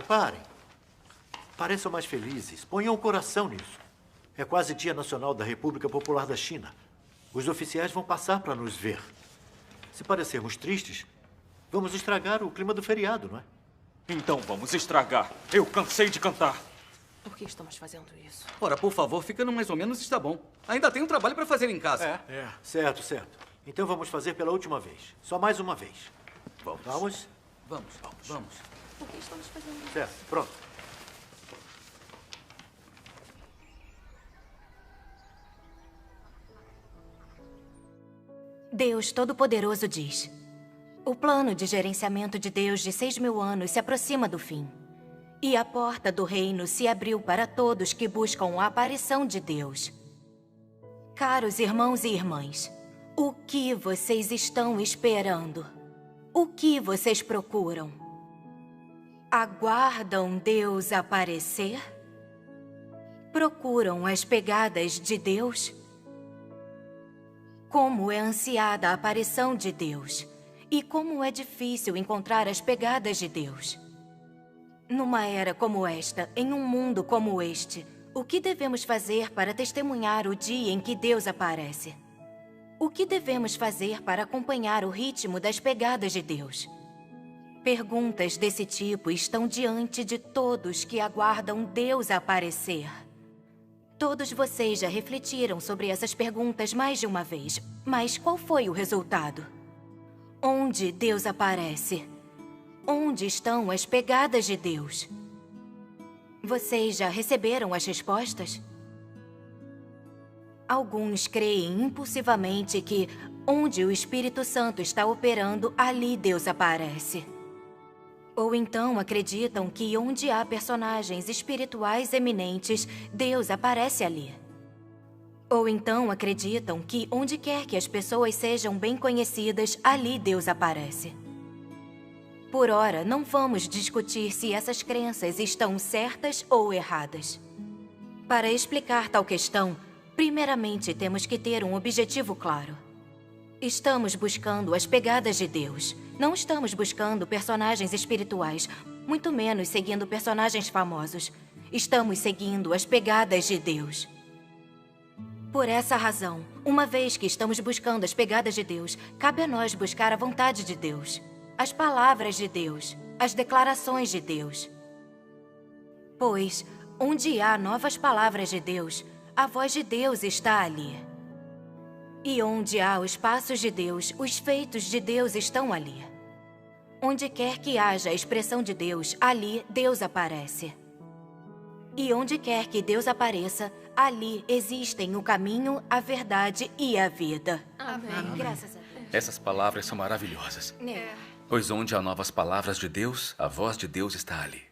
Parem. Pareçam mais felizes. Ponham o coração nisso. É quase Dia Nacional da República Popular da China. Os oficiais vão passar para nos ver. Se parecermos tristes, vamos estragar o clima do feriado, não é? Então vamos estragar. Eu cansei de cantar. Por que estamos fazendo isso? Ora, por favor, ficando mais ou menos está bom. Ainda tem um trabalho para fazer em casa. Certo. Então vamos fazer pela última vez. Só mais uma vez. Vamos? Vamos. Por que estamos fazendo isso? Certo, pronto. Deus Todo-Poderoso diz: o plano de gerenciamento de Deus de 6.000 anos se aproxima do fim. E a porta do reino se abriu para todos que buscam a aparição de Deus. Caros irmãos e irmãs, o que vocês estão esperando? O que vocês procuram? Aguardam Deus aparecer? Procuram as pegadas de Deus? Como é ansiada a aparição de Deus e como é difícil encontrar as pegadas de Deus. Numa era como esta, em um mundo como este, o que devemos fazer para testemunhar o dia em que Deus aparece? o que devemos fazer para acompanhar o ritmo das pegadas de Deus? Perguntas desse tipo estão diante de todos que aguardam Deus aparecer. Todos vocês já refletiram sobre essas perguntas mais de uma vez, mas qual foi o resultado? Onde Deus aparece? Onde estão as pegadas de Deus? Vocês já receberam as respostas? Alguns creem impulsivamente que, onde o Espírito Santo está operando, ali Deus aparece. Ou então acreditam que onde há personagens espirituais eminentes, Deus aparece ali. Ou então acreditam que onde quer que as pessoas sejam bem conhecidas, ali Deus aparece. Por ora, não vamos discutir se essas crenças estão certas ou erradas. Para explicar tal questão, primeiramente temos que ter um objetivo claro. Estamos buscando as pegadas de Deus. Não estamos buscando personagens espirituais, muito menos seguindo personagens famosos. Estamos seguindo as pegadas de Deus. Por essa razão, uma vez que estamos buscando as pegadas de Deus, cabe a nós buscar a vontade de Deus, as palavras de Deus, as declarações de Deus. Pois, onde há novas palavras de Deus, a voz de Deus está ali. E onde há os passos de Deus, os feitos de Deus estão ali. Onde quer que haja a expressão de Deus, ali Deus aparece. E onde quer que Deus apareça, ali existem o caminho, a verdade e a vida. Amém. Graças a Deus. Essas palavras são maravilhosas. Pois onde há novas palavras de Deus, a voz de Deus está ali.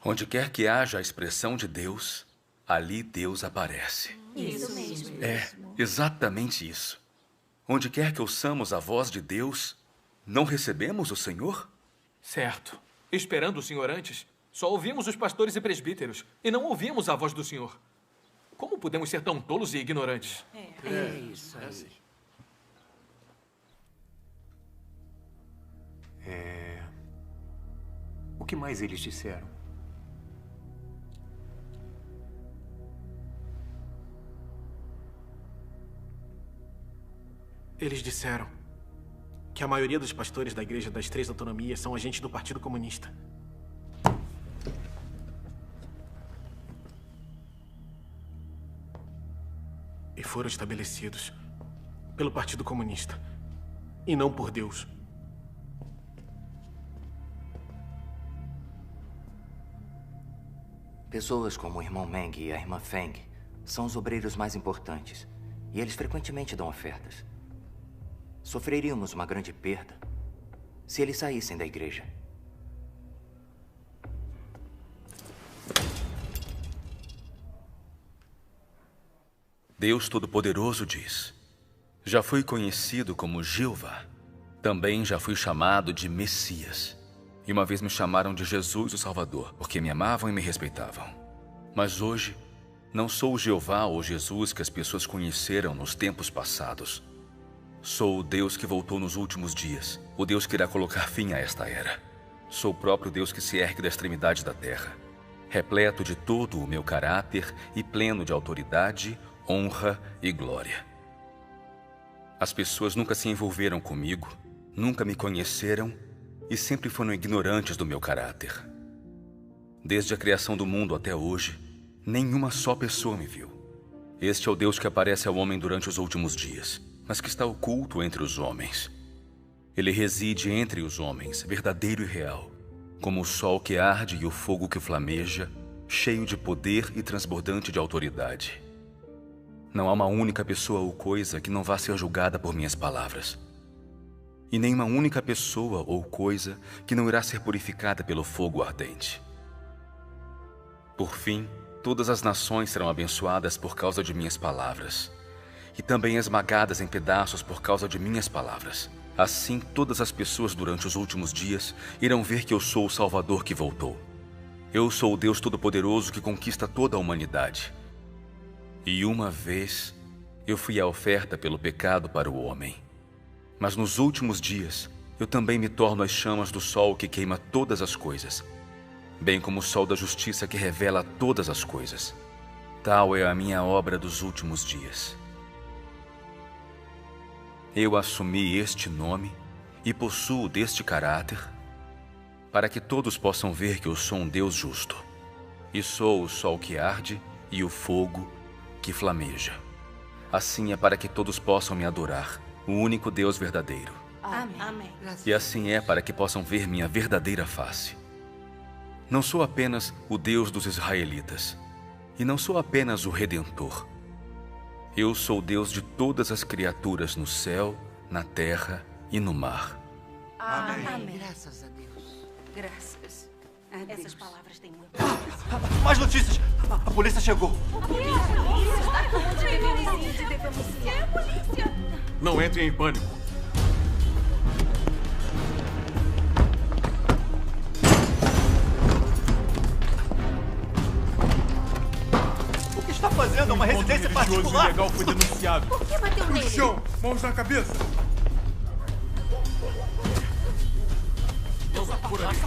Onde quer que haja a expressão de Deus, ali Deus aparece. Isso mesmo. É, exatamente isso. Onde quer que ouçamos a voz de Deus, não recebemos o Senhor? Certo. Esperando o Senhor antes, só ouvimos os pastores e presbíteros e não ouvimos a voz do Senhor. Como podemos ser tão tolos e ignorantes? É isso aí. O que mais eles disseram? Eles disseram que a maioria dos pastores da Igreja das Três Autonomias são agentes do Partido Comunista. E foram estabelecidos pelo Partido Comunista e não por Deus. Pessoas como o irmão Meng e a irmã Feng são os obreiros mais importantes e eles frequentemente dão ofertas. Sofreríamos uma grande perda se eles saíssem da igreja. Deus Todo-Poderoso diz: já fui conhecido como Jeová. Também já fui chamado de Messias. E uma vez me chamaram de Jesus o Salvador, porque me amavam e me respeitavam. Mas hoje, não sou o Jeová ou Jesus que as pessoas conheceram nos tempos passados. Sou o Deus que voltou nos últimos dias, o Deus que irá colocar fim a esta era. Sou o próprio Deus que se ergue da extremidade da terra, repleto de todo o meu caráter e pleno de autoridade, honra e glória. As pessoas nunca se envolveram comigo, nunca me conheceram e sempre foram ignorantes do meu caráter. Desde a criação do mundo até hoje, nenhuma só pessoa me viu. Este é o Deus que aparece ao homem durante os últimos dias, mas que está oculto entre os homens. Ele reside entre os homens, verdadeiro e real, como o sol que arde e o fogo que flameja, cheio de poder e transbordante de autoridade. Não há uma única pessoa ou coisa que não vá ser julgada por minhas palavras. E nem uma única pessoa ou coisa que não irá ser purificada pelo fogo ardente. Por fim, todas as nações serão abençoadas por causa de minhas palavras, e também esmagadas em pedaços por causa de minhas palavras. Assim, todas as pessoas durante os últimos dias irão ver que eu sou o Salvador que voltou. Eu sou o Deus Todo-Poderoso que conquista toda a humanidade. E uma vez, eu fui a oferta pelo pecado para o homem. Mas nos últimos dias, eu também me torno as chamas do sol que queima todas as coisas, bem como o sol da justiça que revela todas as coisas. Tal é a minha obra dos últimos dias. Eu assumi este nome e possuo deste caráter para que todos possam ver que eu sou um Deus justo. E sou o sol que arde e o fogo que flameja. Assim é para que todos possam me adorar, o único Deus verdadeiro. Amém. E assim é para que possam ver minha verdadeira face. Não sou apenas o Deus dos israelitas, e não sou apenas o Redentor. Eu sou o Deus de todas as criaturas no céu, na terra e no mar. Amém. Graças a Deus. Graças a Deus. Essas palavras têm muito. Mais notícias! A polícia chegou. Não entre em pânico. O que está fazendo? Uma residência particular? Ilegal foi denunciado. Por que bateu No nele? chão, mãos na cabeça. Por ali.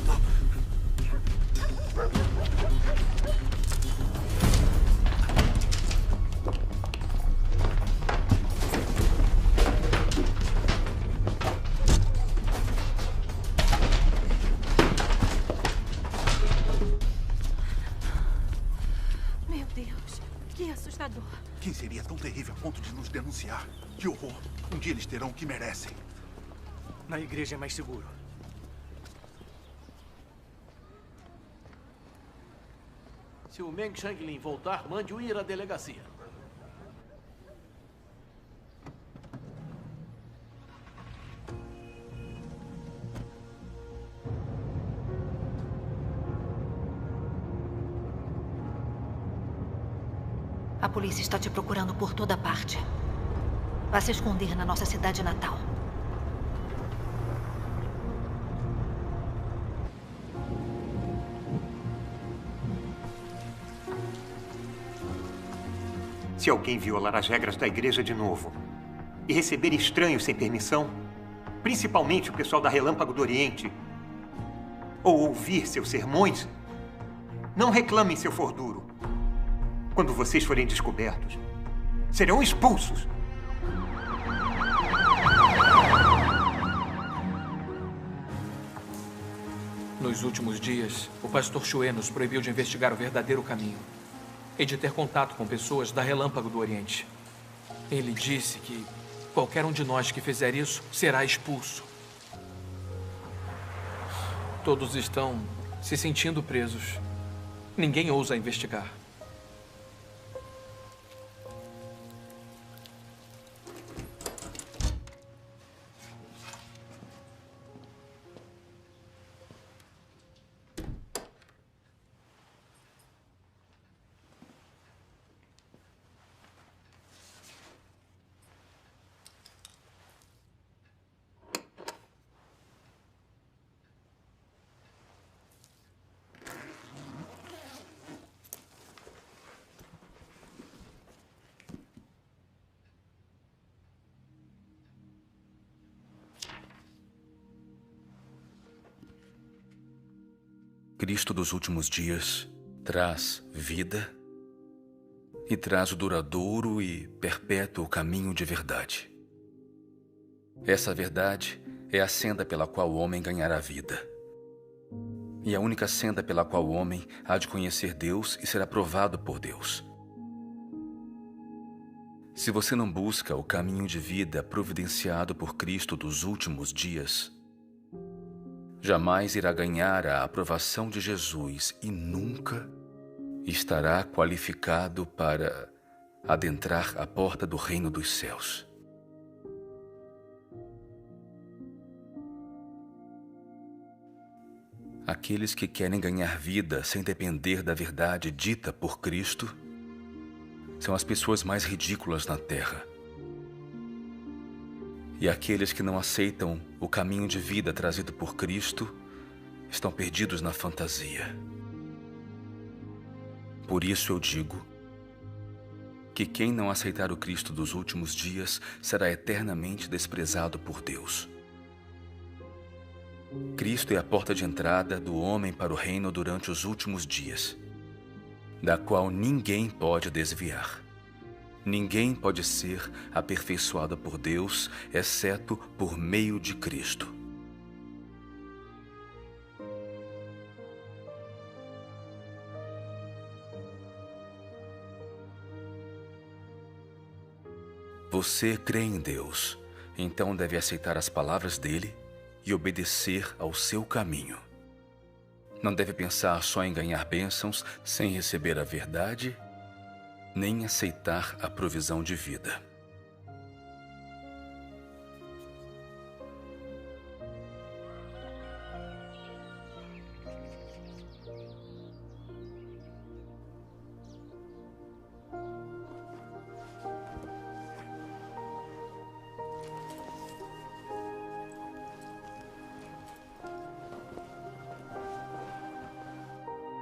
Meu Deus, que assustador. Quem seria tão terrível a ponto de nos denunciar? Que horror. Um dia eles terão o que merecem. Na igreja é mais seguro. Se o Meng Shanglin voltar, mande-o ir à delegacia. A polícia está te procurando por toda parte. Vá se esconder na nossa cidade natal. Se alguém violar as regras da igreja de novo e receber estranhos sem permissão, principalmente o pessoal da Relâmpago do Oriente, ou ouvir seus sermões, não reclamem se eu for duro. Quando vocês forem descobertos, serão expulsos. Nos últimos dias, o pastor Shue nos proibiu de investigar o verdadeiro caminho e de ter contato com pessoas da Relâmpago do Oriente. Ele disse que qualquer um de nós que fizer isso será expulso. Todos estão se sentindo presos. Ninguém ousa investigar. Cristo dos últimos dias traz vida e traz o duradouro e perpétuo caminho de verdade. Essa verdade é a senda pela qual o homem ganhará vida. E a única senda pela qual o homem há de conhecer Deus e ser aprovado por Deus. Se você não busca o caminho de vida providenciado por Cristo dos últimos dias, jamais irá ganhar a aprovação de Jesus e nunca estará qualificado para adentrar a porta do reino dos céus. Aqueles que querem ganhar vida sem depender da verdade dita por Cristo são as pessoas mais ridículas na terra. E aqueles que não aceitam o caminho de vida trazido por Cristo estão perdidos na fantasia. Por isso eu digo que quem não aceitar o Cristo dos últimos dias será eternamente desprezado por Deus. Cristo é a porta de entrada do homem para o reino durante os últimos dias, da qual ninguém pode desviar. Ninguém pode ser aperfeiçoado por Deus, exceto por meio de Cristo. Você crê em Deus, então deve aceitar as palavras dele e obedecer ao seu caminho. Não deve pensar só em ganhar bênçãos sem receber a verdade, nem aceitar a provisão de vida.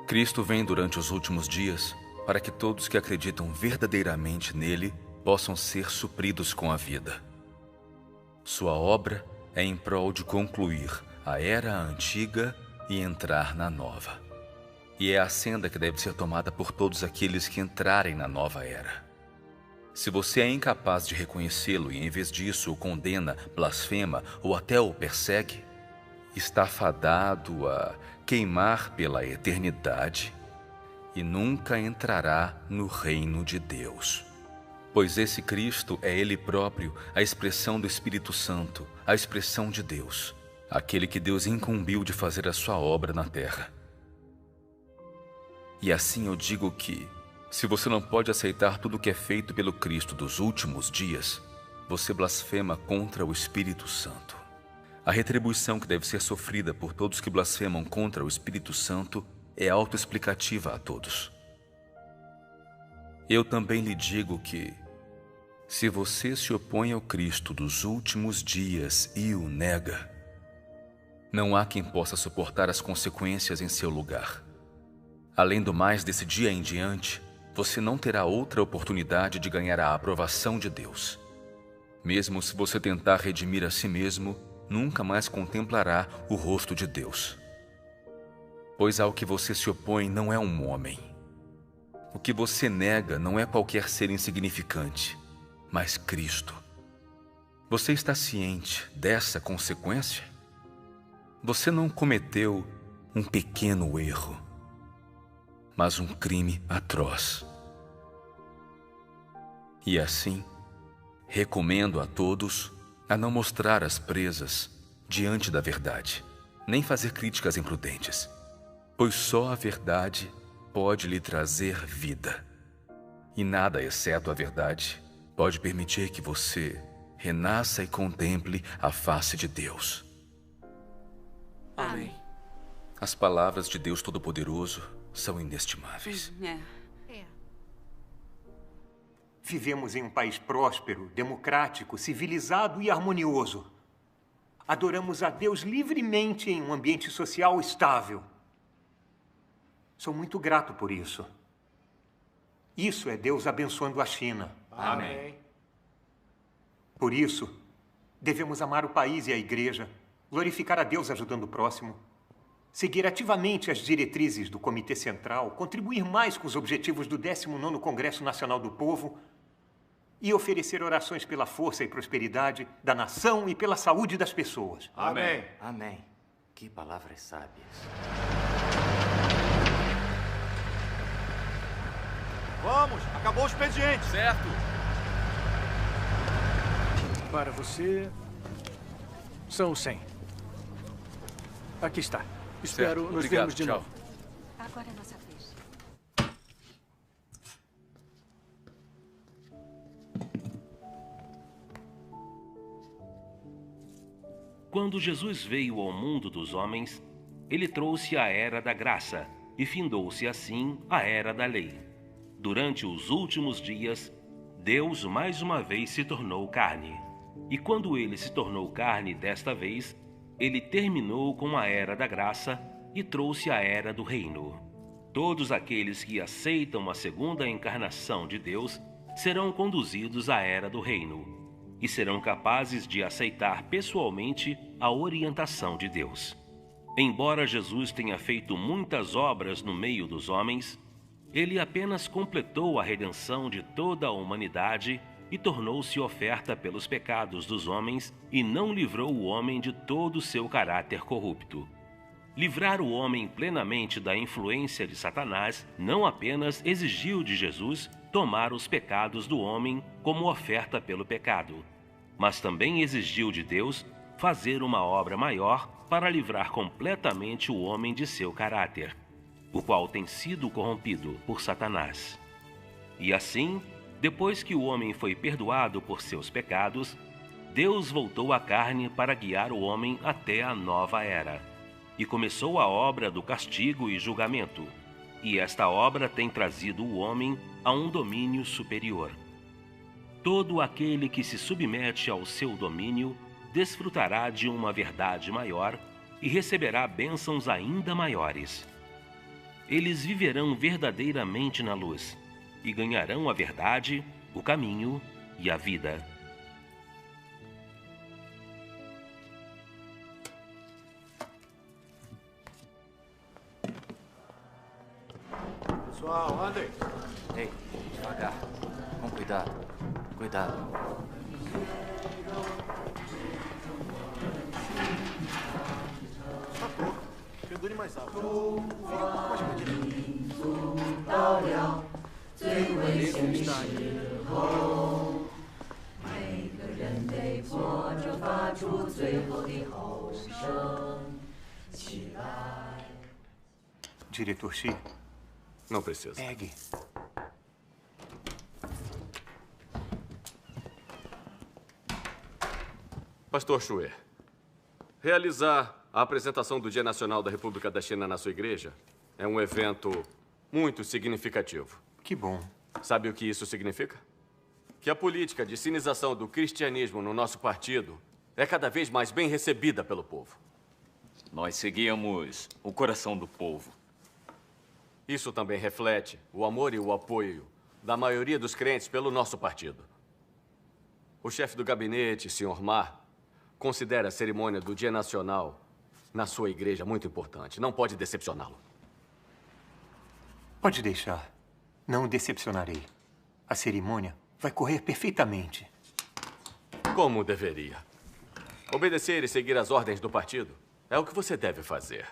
Cristo vem durante os últimos dias para que todos que acreditam verdadeiramente nele possam ser supridos com a vida. Sua obra é em prol de concluir a era antiga e entrar na nova. E é a senda que deve ser tomada por todos aqueles que entrarem na nova era. Se você é incapaz de reconhecê-lo e em vez disso o condena, blasfema ou até o persegue, está fadado a queimar pela eternidade e nunca entrará no reino de Deus. Pois esse Cristo é Ele próprio, a expressão do Espírito Santo, a expressão de Deus, aquele que Deus incumbiu de fazer a sua obra na terra. E assim eu digo que, se você não pode aceitar tudo o que é feito pelo Cristo dos últimos dias, você blasfema contra o Espírito Santo. A retribuição que deve ser sofrida por todos que blasfemam contra o Espírito Santo é autoexplicativa a todos. Eu também lhe digo que, se você se opõe ao Cristo dos últimos dias e o nega, não há quem possa suportar as consequências em seu lugar. Além do mais, desse dia em diante, você não terá outra oportunidade de ganhar a aprovação de Deus. Mesmo se você tentar redimir a si mesmo, nunca mais contemplará o rosto de Deus. Pois ao que você se opõe não é um homem. O que você nega não é qualquer ser insignificante, mas Cristo. Você está ciente dessa consequência? Você não cometeu um pequeno erro, mas um crime atroz. E assim, recomendo a todos a não mostrar as presas diante da verdade, nem fazer críticas imprudentes, pois só a verdade pode lhe trazer vida. E nada, exceto a verdade, pode permitir que você renasça e contemple a face de Deus. Amém. As palavras de Deus Todo-Poderoso são inestimáveis. Vivemos em um país próspero, democrático, civilizado e harmonioso. Adoramos a Deus livremente em um ambiente social estável. Sou muito grato por isso. Isso é Deus abençoando a China. Amém. Por isso, devemos amar o país e a igreja, glorificar a Deus ajudando o próximo, seguir ativamente as diretrizes do Comitê Central, contribuir mais com os objetivos do 19º Congresso Nacional do Povo e oferecer orações pela força e prosperidade da nação e pela saúde das pessoas. Amém. Amém. Que palavras sábias. Vamos, acabou o expediente. Certo. Para você, são 100. Aqui está. Espero nos vermos de novo. Agora é nossa vez. Quando Jesus veio ao mundo dos homens, ele trouxe a era da graça e findou-se assim a era da lei. Durante os últimos dias, Deus mais uma vez se tornou carne. E quando ele se tornou carne desta vez, ele terminou com a era da graça e trouxe a era do reino. Todos aqueles que aceitam a segunda encarnação de Deus serão conduzidos à era do reino e serão capazes de aceitar pessoalmente a orientação de Deus. Embora Jesus tenha feito muitas obras no meio dos homens, Ele apenas completou a redenção de toda a humanidade e tornou-se oferta pelos pecados dos homens e não livrou o homem de todo o seu caráter corrupto. Livrar o homem plenamente da influência de Satanás não apenas exigiu de Jesus tomar os pecados do homem como oferta pelo pecado, mas também exigiu de Deus fazer uma obra maior para livrar completamente o homem de seu caráter, o qual tem sido corrompido por Satanás. E assim, depois que o homem foi perdoado por seus pecados, Deus voltou à carne para guiar o homem até a nova era, e começou a obra do castigo e julgamento. E esta obra tem trazido o homem a um domínio superior. Todo aquele que se submete ao seu domínio desfrutará de uma verdade maior e receberá bênçãos ainda maiores. Eles viverão verdadeiramente na luz e ganharão a verdade, o caminho e a vida. Pessoal, andem. Ei, devagar. Com cuidado. Cuidado. Só pouco. Pendure mais alto. Fica um pouco mais pra direita. Diretor Xi. Não precisa. Pegue. Pastor Xue, realizar a apresentação do Dia Nacional da República da China na sua igreja é um evento muito significativo. Que bom. Sabe o que isso significa? Que a política de sinização do cristianismo no nosso partido é cada vez mais bem recebida pelo povo. Nós seguíamos o coração do povo. Isso também reflete o amor e o apoio da maioria dos crentes pelo nosso partido. O chefe do gabinete, Sr. Ma, considera a cerimônia do Dia Nacional na sua igreja muito importante. Não pode decepcioná-lo. Pode deixar. Não o decepcionarei. A cerimônia vai correr perfeitamente. Como deveria. Obedecer e seguir as ordens do partido é o que você deve fazer.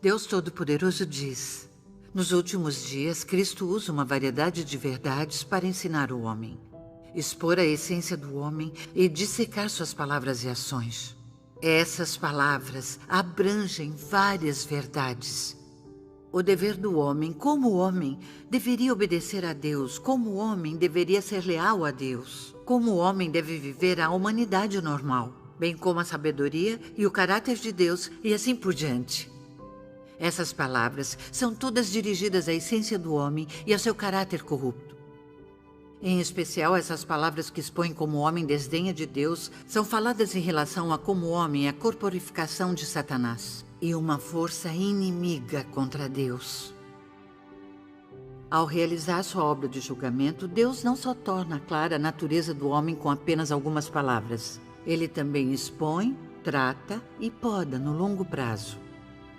Deus Todo-Poderoso diz: nos últimos dias, Cristo usa uma variedade de verdades para ensinar o homem, expor a essência do homem e dissecar suas palavras e ações. Essas palavras abrangem várias verdades. O dever do homem, como homem, deveria obedecer a Deus. Como homem, deveria ser leal a Deus. Como homem, deve viver a humanidade normal, bem como a sabedoria e o caráter de Deus e assim por diante. Essas palavras são todas dirigidas à essência do homem e ao seu caráter corrupto. Em especial, essas palavras que expõem como o homem desdenha de Deus são faladas em relação a como o homem é a corporificação de Satanás e uma força inimiga contra Deus. Ao realizar sua obra de julgamento, Deus não só torna clara a natureza do homem com apenas algumas palavras. Ele também expõe, trata e poda no longo prazo.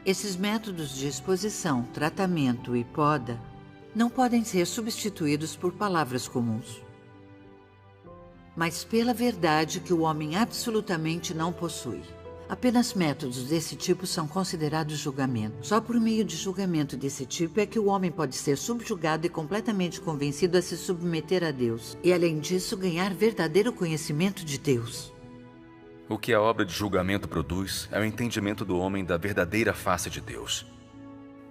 Esses métodos de exposição, tratamento e poda não podem ser substituídos por palavras comuns, mas pela verdade que o homem absolutamente não possui. Apenas métodos desse tipo são considerados julgamento. Só por meio de julgamento desse tipo é que o homem pode ser subjugado e completamente convencido a se submeter a Deus, e além disso ganhar verdadeiro conhecimento de Deus. O que a obra de julgamento produz é o entendimento do homem da verdadeira face de Deus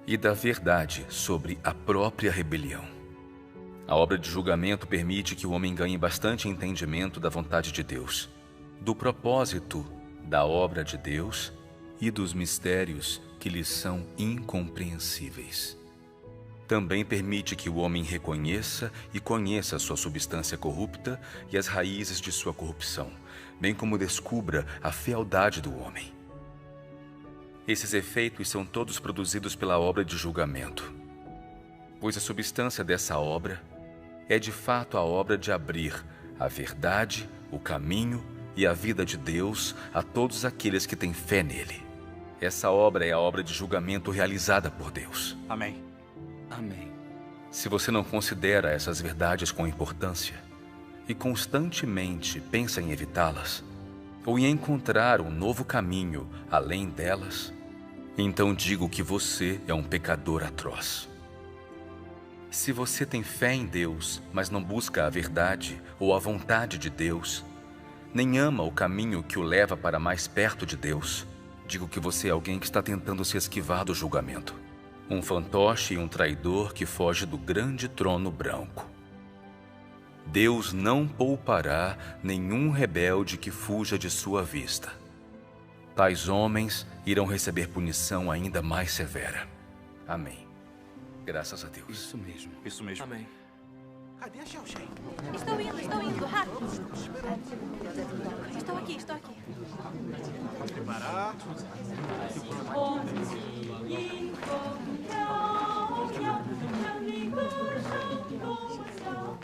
e da verdade sobre a própria rebelião. A obra de julgamento permite que o homem ganhe bastante entendimento da vontade de Deus, do propósito da obra de Deus e dos mistérios que lhes são incompreensíveis. Também permite que o homem reconheça e conheça sua substância corrupta e as raízes de sua corrupção, bem como descubra a fealdade do homem. Esses efeitos são todos produzidos pela obra de julgamento, pois a substância dessa obra é de fato a obra de abrir a verdade, o caminho e a vida de Deus a todos aqueles que têm fé nele. Essa obra é a obra de julgamento realizada por Deus. Amém. Amém. Se você não considera essas verdades com importância e constantemente pensa em evitá-las, ou em encontrar um novo caminho além delas, então digo que você é um pecador atroz. Se você tem fé em Deus, mas não busca a verdade ou a vontade de Deus, nem ama o caminho que o leva para mais perto de Deus, digo que você é alguém que está tentando se esquivar do julgamento. Um fantoche e um traidor que foge do grande trono branco. Deus não poupará nenhum rebelde que fuja de sua vista. Tais homens irão receber punição ainda mais severa. Amém. Graças a Deus. Isso mesmo. Isso mesmo. Amém. Cadê a Xiaoxin? Estou indo, rápido. Estou aqui. Preparar.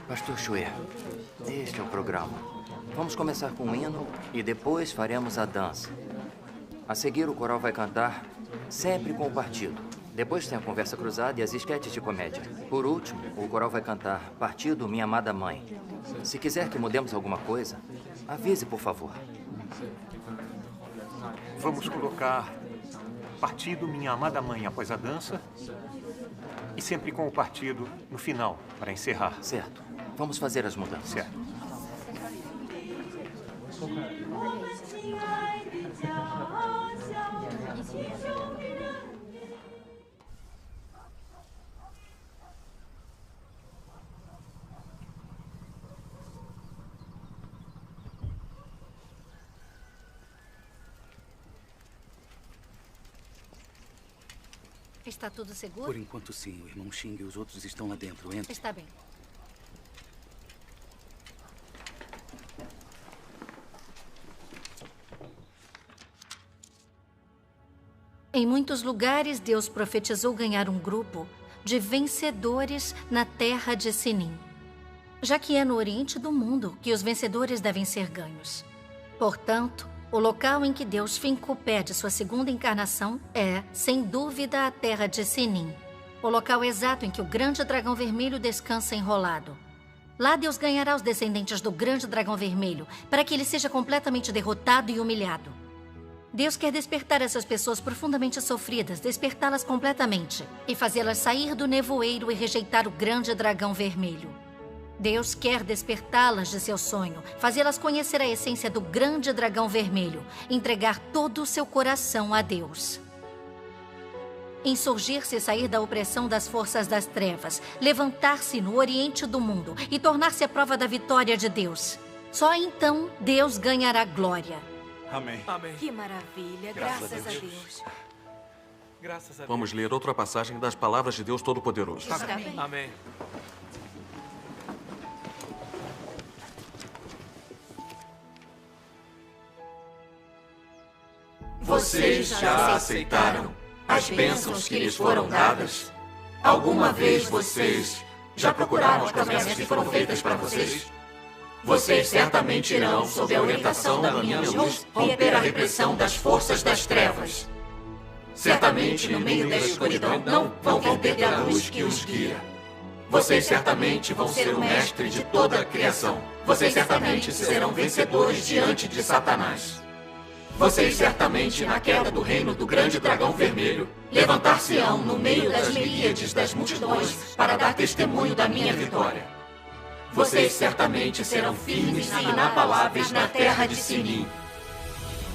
Pastor Shuer, este é o programa. Vamos começar com o hino e depois faremos a dança. A seguir, o coral vai cantar sempre com o partido. Depois tem a conversa cruzada e as esquetes de comédia. Por último, o coral vai cantar Partido, Minha Amada Mãe. Se quiser que mudemos alguma coisa, avise, por favor. Vamos colocar Partido, Minha Amada Mãe após a dança e sempre com o partido no final, para encerrar. Certo. Vamos fazer as mudanças. Certo. Está tudo seguro? Por enquanto, sim. O irmão Xing e os outros estão lá dentro. Entre. Está bem. Em muitos lugares, Deus profetizou ganhar um grupo de vencedores na terra de Sinim, já que é no oriente do mundo que os vencedores devem ser ganhos. Portanto, o local em que Deus fincou o pé de sua segunda encarnação é, sem dúvida, a terra de Sinim, o local exato em que o grande dragão vermelho descansa enrolado. Lá Deus ganhará os descendentes do grande dragão vermelho, para que ele seja completamente derrotado e humilhado. Deus quer despertar essas pessoas profundamente sofridas, despertá-las completamente e fazê-las sair do nevoeiro e rejeitar o grande dragão vermelho. Deus quer despertá-las de seu sonho, fazê-las conhecer a essência do grande dragão vermelho, entregar todo o seu coração a Deus. Insurgir-se e sair da opressão das forças das trevas, levantar-se no oriente do mundo e tornar-se a prova da vitória de Deus. Só então Deus ganhará glória. Amém. Amém. Que maravilha. Graças a Deus. Graças a Deus. Vamos ler outra passagem das palavras de Deus Todo-Poderoso. Está bem. Amém. Vocês já aceitaram as bênçãos que lhes foram dadas? Alguma vez vocês já procuraram as promessas que foram feitas para vocês? Vocês certamente irão, sob a orientação da minha luz, romper a repressão das forças das trevas. Certamente, no meio da escuridão, não vão perder a luz que os guia. Vocês certamente vão ser o mestre de toda a criação. Vocês certamente serão vencedores diante de Satanás. Vocês certamente, na queda do reino do grande dragão vermelho, levantar-se-ão no meio das miríades das multidões para dar testemunho da minha vitória. Vocês certamente serão firmes e inabaláveis na terra de Sinim.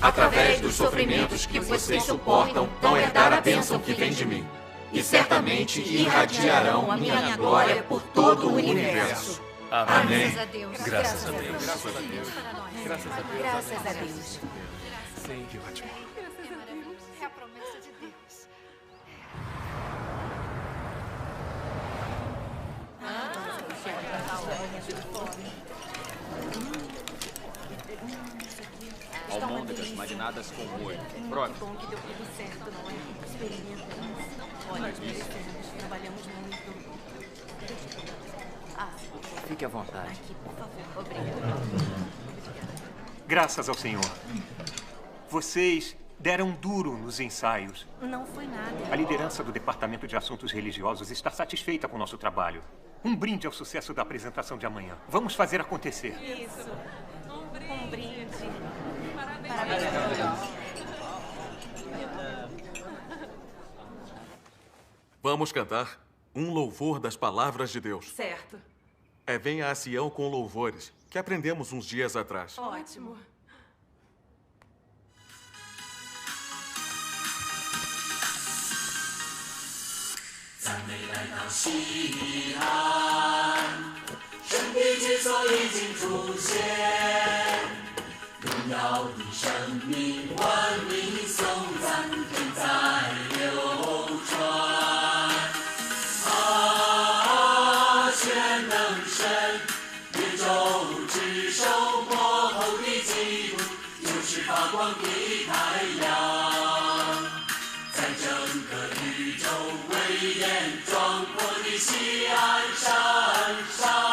Através dos sofrimentos que vocês suportam, vão herdar a bênção que vem de mim. E certamente irradiarão a minha glória por todo o universo. Amém. Graças a Deus. Graças a Deus. Graças a Deus. Graças a Deus. Graças a Deus. Sim, que ótimo. É a promessa de Deus. Almôndegas marinadas com molho. Pronto. Bom que deu tudo certo, não é? Experimenta. Olha, nós trabalhamos muito. Fique à vontade. Aqui, por favor. Obrigada. Graças ao Senhor. Vocês deram duro nos ensaios. Não foi nada. A liderança do Departamento de Assuntos Religiosos está satisfeita com o nosso trabalho. Um brinde ao sucesso da apresentação de amanhã. Vamos fazer acontecer. Isso. Um brinde. Parabéns. Vamos cantar um louvor das palavras de Deus. Certo. Venha a Sião com louvores, que aprendemos uns dias atrás. Ótimo.西安山上。